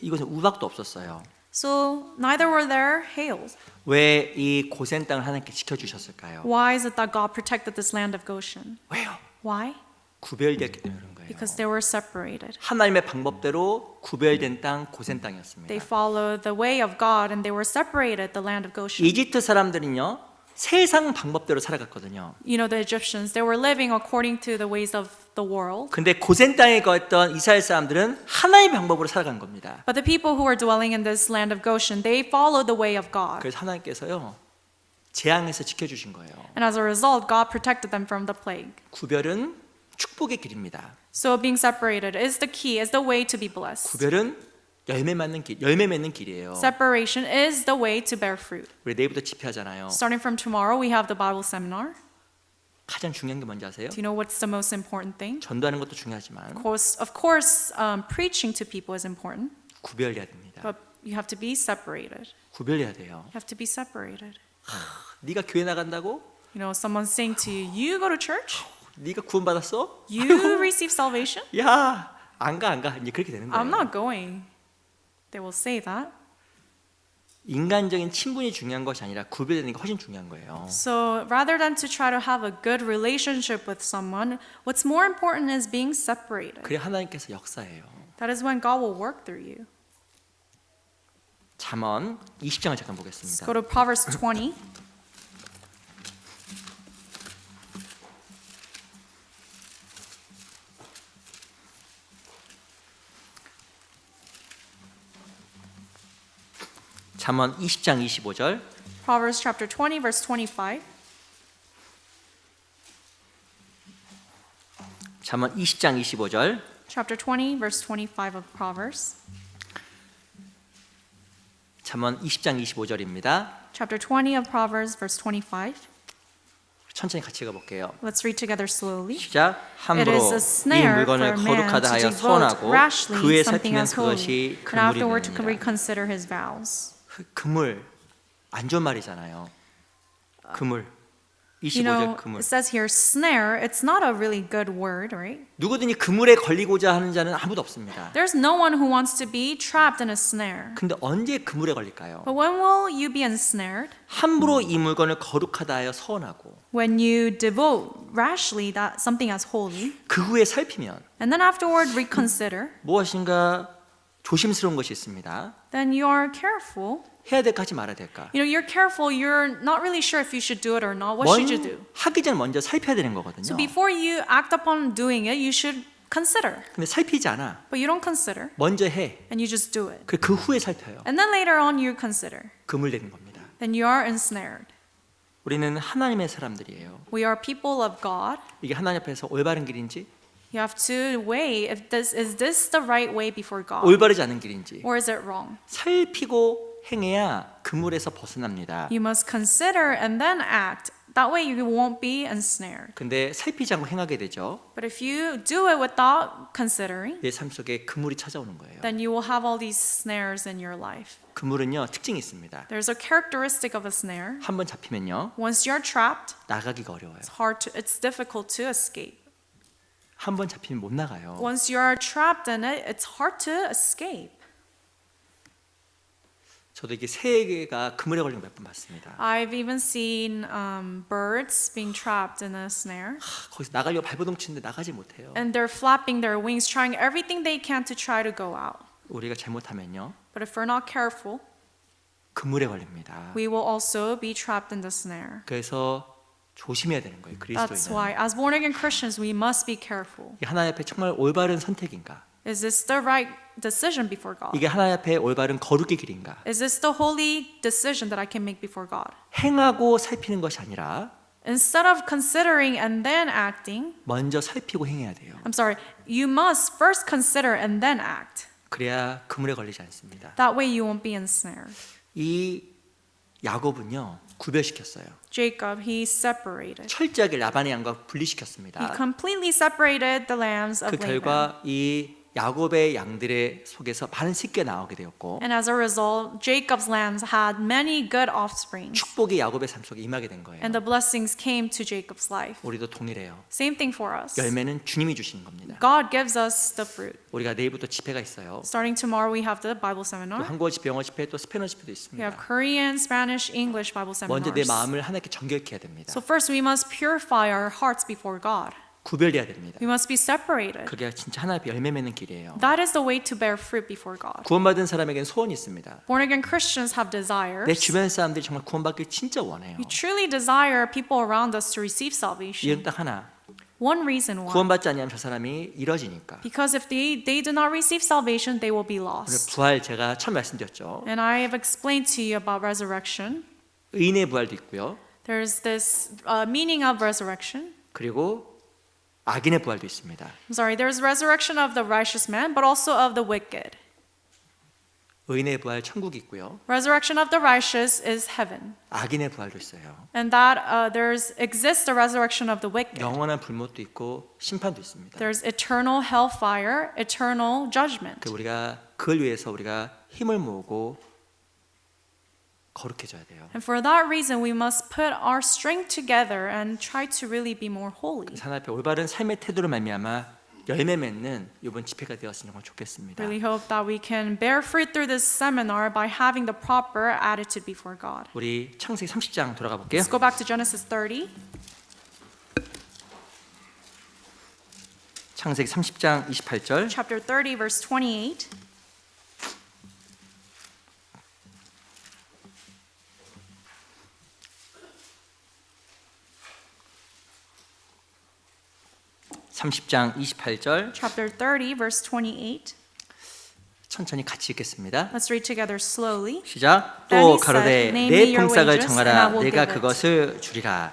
이곳에 우박도 없었어요. So neither were there hails. 왜 이 고센 땅을 하나님께 지켜주셨을까요? Why is it that God protected this land of Goshen? 왜요? Why? 구별되었기 때문에 그런 거예요. Because they were separated. 하나님의 방법대로 구별된 땅 고센 땅이었습니다. They followed the way of God and they were separated, the land of Goshen. 이집트 사람들은요 세상 방법대로 살아갔거든요. You know, the Egyptians, they were living according to the ways of the world. 근데 고센 땅에 거했던 이스라엘 사람들은 하나님의 방법으로 살아간 겁니다. But the people who were dwelling in this land of Goshen, they followed the way of God. 그래서 하나님께서요 재앙에서 지켜주신 거예요. And as a result, God protected them from the plague. 구별은 축복의 길입니다. So being separated is the key, is the way to be blessed. 구별은 열매 맺는 길이에요. Separation is the way to bear fruit. 우리 내일부터 집회하잖아요. Starting from tomorrow, we have the Bible seminar. 가장 중요한 게 뭔지 아세요? Do you know what's the most important thing? 전도하는 것도 중요하지만 Of course, preaching to people is important, 구별해야 됩니다. but you have to be separated. 구별해야 돼요. You have to be separated. 네가 교회 나간다고? You know, someone's saying to you, you go to church? 네가 구원받았어? You receive salvation? 야, 안 가. 이제 그렇게 되는 거예요. I'm not going. They will say that. 인간적인 친분이 중요한 것이 아니라 구별되는 게 훨씬 중요한 거예요. So rather than to try to have a good relationship with someone, what's more important is being separated. 그래 하나님께서 역사해요. That is when God will work through you. 잠언 20장을 잠깐 Let's 보겠습니다. go to Proverbs 20. 잠언 20장 25절. Proverbs chapter 20, verse 25. 잠언 20장 25절. Chapter 20, verse 25 of Proverbs. 잠언 20장 25절입니다. Chapter 20 of Proverbs, verse 25. 천천히 같이 읽어볼게요. Let's read together slowly. 시작. It is 함부로 a 이 snare 물건을 for a man 거룩하다 to 하여 devote 서원하고 rashly 그 후에 something 살피면 as holy, 그것이 and afterward to 그물이니라. reconsider his vows. 그물 안 좋은 말이잖아요. 그물. You 25절 know, 그물. it says here snare. It's not a really good word, right? 누구든지 그물에 걸리고자 하는 자는 아무도 없습니다. There's no one who wants to be trapped in a snare. 근데 언제 그물에 걸릴까요? But when will you be ensnared? 함부로 이 물건을 거룩하다 하여 서원하고 When you devote rashly that something as holy, 그 후에 살피면 and then afterward reconsider, 무엇인가 조심스러운 것이 있습니다. then you are careful. 해야 될까 하지 말아야 될까? You know, you're careful. You're not really sure if you should do it or not. What should you do? 하기 전에 먼저 살펴야 되는 거거든요. So before you act upon doing it, you should consider. 근데 살피지 않아. But you don't consider, 먼저 해. and you just do it. 그 후에 살펴요. And then later on, you consider. 그물되는 겁니다. Then you are ensnared. 우리는 하나님의 사람들이에요. We are people of God. 이게 하나님 앞에서 올바른 길인지 You have to weigh if is this the right way before God, 올바르지 않은 길인지 or is it wrong? 살피고 행해야 그물에서 벗어납니다. You must consider and then act. That way you won't be ensnared. 근데 살피지 않고 행하게 되죠. But if you do it without considering, 내 삶 속에 그물이 찾아오는 거예요. then you will have all these snares in your life. 그물은요 특징이 있습니다. There's a characteristic of a snare. 한번 잡히면요 Once you're trapped, 나가기가 어려워요. it's difficult to escape. 한번 잡히면 못 나가요. Once you are trapped in it, it's hard to escape. 저도 이게 새가 그물에 걸린 거 몇 번 봤습니다. I've even seen birds being trapped in a snare, 거기서 나가려고 발버둥 치는데 나가지 못해요. and they're flapping their wings, trying everything they can to try to go out. 우리가 잘못하면요 But if we're not careful, 그물에 걸립니다. we will also be trapped in the snare. 그래서 조심해야 되는 거예요. That's 그리스도인은. why, as born again Christians, we must be careful. 이게 하나님 앞에 정말 올바른 선택인가? Is this the right decision before God? 이게 하나님 앞에 올바른 거룩의 길인가? Is this the holy decision that I can make before God? 행하고 살피는 것이 아니라 Instead of considering and then acting, 먼저 살피고 행해야 돼요. I'm sorry, you must first consider and then act. 그래야 그물에 걸리지 않습니다. That way you won't be ensnared. 이 야곱은요 구별시켰어요. Jacob, he separated. 철저하게 라반의 양과 He 분리시켰습니다. completely separated the lambs of 그 Laban. 결과 이 야곱의 양들의 속에서 많은 새끼가 나오게 되었고 And as a result, Jacob's lambs had many good offspring. 축복이 야곱의 삶 속에 임하게 된 거예요. And the blessings came to Jacob's life. 우리도 동일해요. Same thing for us. 열매는 주님이 주시는 겁니다. God gives us the fruit. 우리가 내일부터 집회가 있어요. Starting tomorrow, we have the Bible 또 seminar. 한국어 집회, 영어 집회, 또 스페인어 집회도 We 있습니다. have Korean, Spanish, English Bible 먼저 내 seminars. 마음을 하나님께 정결케 해야 됩니다. So first, we must purify our hearts before God. 구별돼야 됩니다. We must be separated. 그게 진짜 하나님 앞에 열매 맺는 길이에요. That is the way to bear fruit before God. 구원받은 사람에게는 소원이 있습니다. Born again Christians have 내 desires. 주변 사람들이 정말 구원받길 진짜 원해요. We truly desire people around us to receive salvation. 이유는 딱 하나. One reason why. 구원받지 않으면 저 사람이 잃어지니까. Because if they do not receive salvation, they will be 오늘 lost. 부활 제가 처음 말씀드렸죠. And I have explained to you about resurrection. 의인의 부활도 있고요. There's this meaning of resurrection. 그리고 악인의 부활도 있습니다. I'm sorry, there's resurrection of the righteous man, but also of the wicked. 의인의 부활 천국이 있고요. Resurrection of the righteous is heaven. 악인의 부활도 있어요. And that exists the resurrection of the wicked. 영원한 불못도 있고 심판도 있습니다. There's eternal hellfire, eternal judgment. 그 우리가 그걸 위해서 우리가 힘을 모으고 거룩해져야 돼요. And for that reason, we must put our strength together and try to really be more holy. 하나님 앞에 올바른 삶의 태도로 말미암아 열매 맺는 이번 집회가 되었으면 정말 좋겠습니다. Really hope that we can bear fruit through this seminar by having the proper attitude before God. 우리 창세기 30장 돌아가 볼게요. Let's go back to Genesis 30. 창세기 30장 28절. Chapter 30, verse 28. (30장 28절) Chapter 30, verse 28. 천천히 같이 읽겠습니다. Let's read together slowly. 시작. Then 또 he said, 가로되 Name 내 me your 품삯을 wages, and I 정하라. will 내가 give it. 그것을 주리라.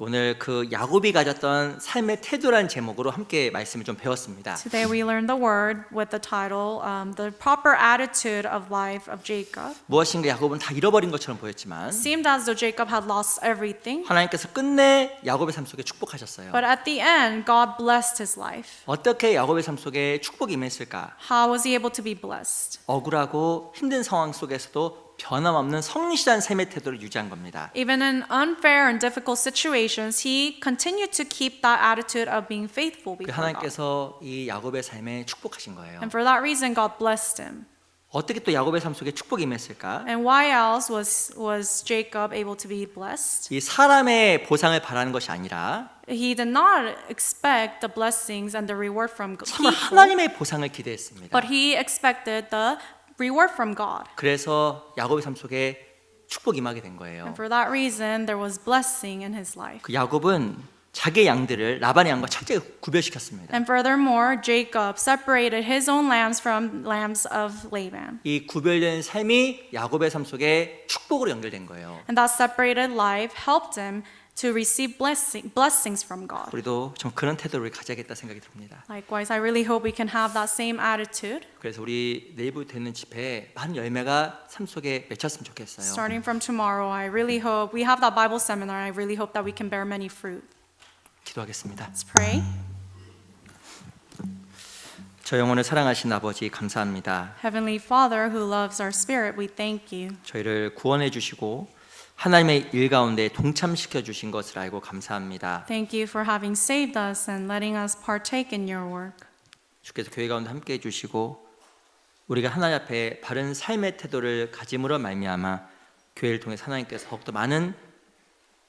오늘 그 야곱이 가졌던 삶의 태도란 제목으로 함께 말씀을 좀 배웠습니다. Today we learned the word with the title, The Proper Attitude of Life of Jacob. 무엇인가 야곱은 다 잃어버린 것처럼 보였지만 Seemed as though Jacob had lost everything, 하나님께서 끝내 야곱의 삶 속에 축복하셨어요. but at the end, God blessed his life. 어떻게 야곱의 삶 속에 축복이 임했을까? How was he able to be blessed? 억울하고 힘든 상황 속에서도 변함없는 성실한 삶의 태도를 유지한 겁니다. Even in unfair and difficult situations, he continued to keep that attitude of being faithful 그 before God. 하나님께서 이 야곱의 삶에 축복하신 거예요. And for that reason, God blessed him. 어떻게 또 야곱의 삶 속에 축복이 임했을까? And why else was Jacob able to be blessed? 이 사람의 보상을 바라는 것이 아니라 He did not expect the blessings and the reward from 참 people, 하나님의 보상을 기대했습니다. but he expected the reward from God. 그래서 야곱의 삶 속에 축복이 임하게 된 거예요. And for that reason, there was blessing in his life. 그 야곱은 자기의 양들을 라반의 양과 철저히 구별시켰습니다. And furthermore, Jacob separated his own lambs from lambs of Laban. 이 구별된 삶이 야곱의 삶 속에 축복으로 연결된 거예요. And that separated life helped him to receive blessings from God. 우리도 좀 그런 태도를 가져야겠다 생각이 듭니다. Likewise, I really hope we can have that same attitude. 그래서 우리 내일부터 되는 집회에 많은 열매가 삶 속에 맺혔으면 좋겠어요. Starting from tomorrow, I really hope we have that Bible seminar. I really hope that we can bear many fruit. 기도하겠습니다. Let's pray. 저 영혼을 사랑하신 아버지 감사합니다. Heavenly Father who loves our spirit, we thank you. 저희를 구원해 주시고 하나님의 일 가운데 동참시켜 주신 것을 알고 감사합니다. Thank you for having saved us and letting us partake in your work. 주께서 교회 가운데 함께 해 주시고 우리가 하나님 앞에 바른 삶의 태도를 가짐으로 말미암아 교회를 통해 하나님께서 더욱더 많은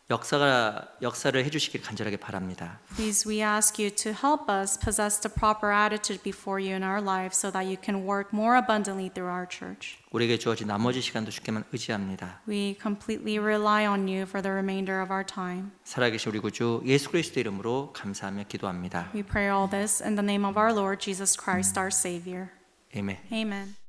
역사를 해주시길 간절하게 바랍니다. Please, we ask you to help us possess the proper attitude before you in our lives so that you can work more abundantly through our church. 우리에게 주어진 나머지 시간도 주께만 의지합니다. We completely rely on you for the remainder of our time. 살아계신 우리 구주 예수 그리스도 이름으로 감사하며 기도합니다. We pray all this in the name of our Lord Jesus Christ, our Savior. 아멘. Amen.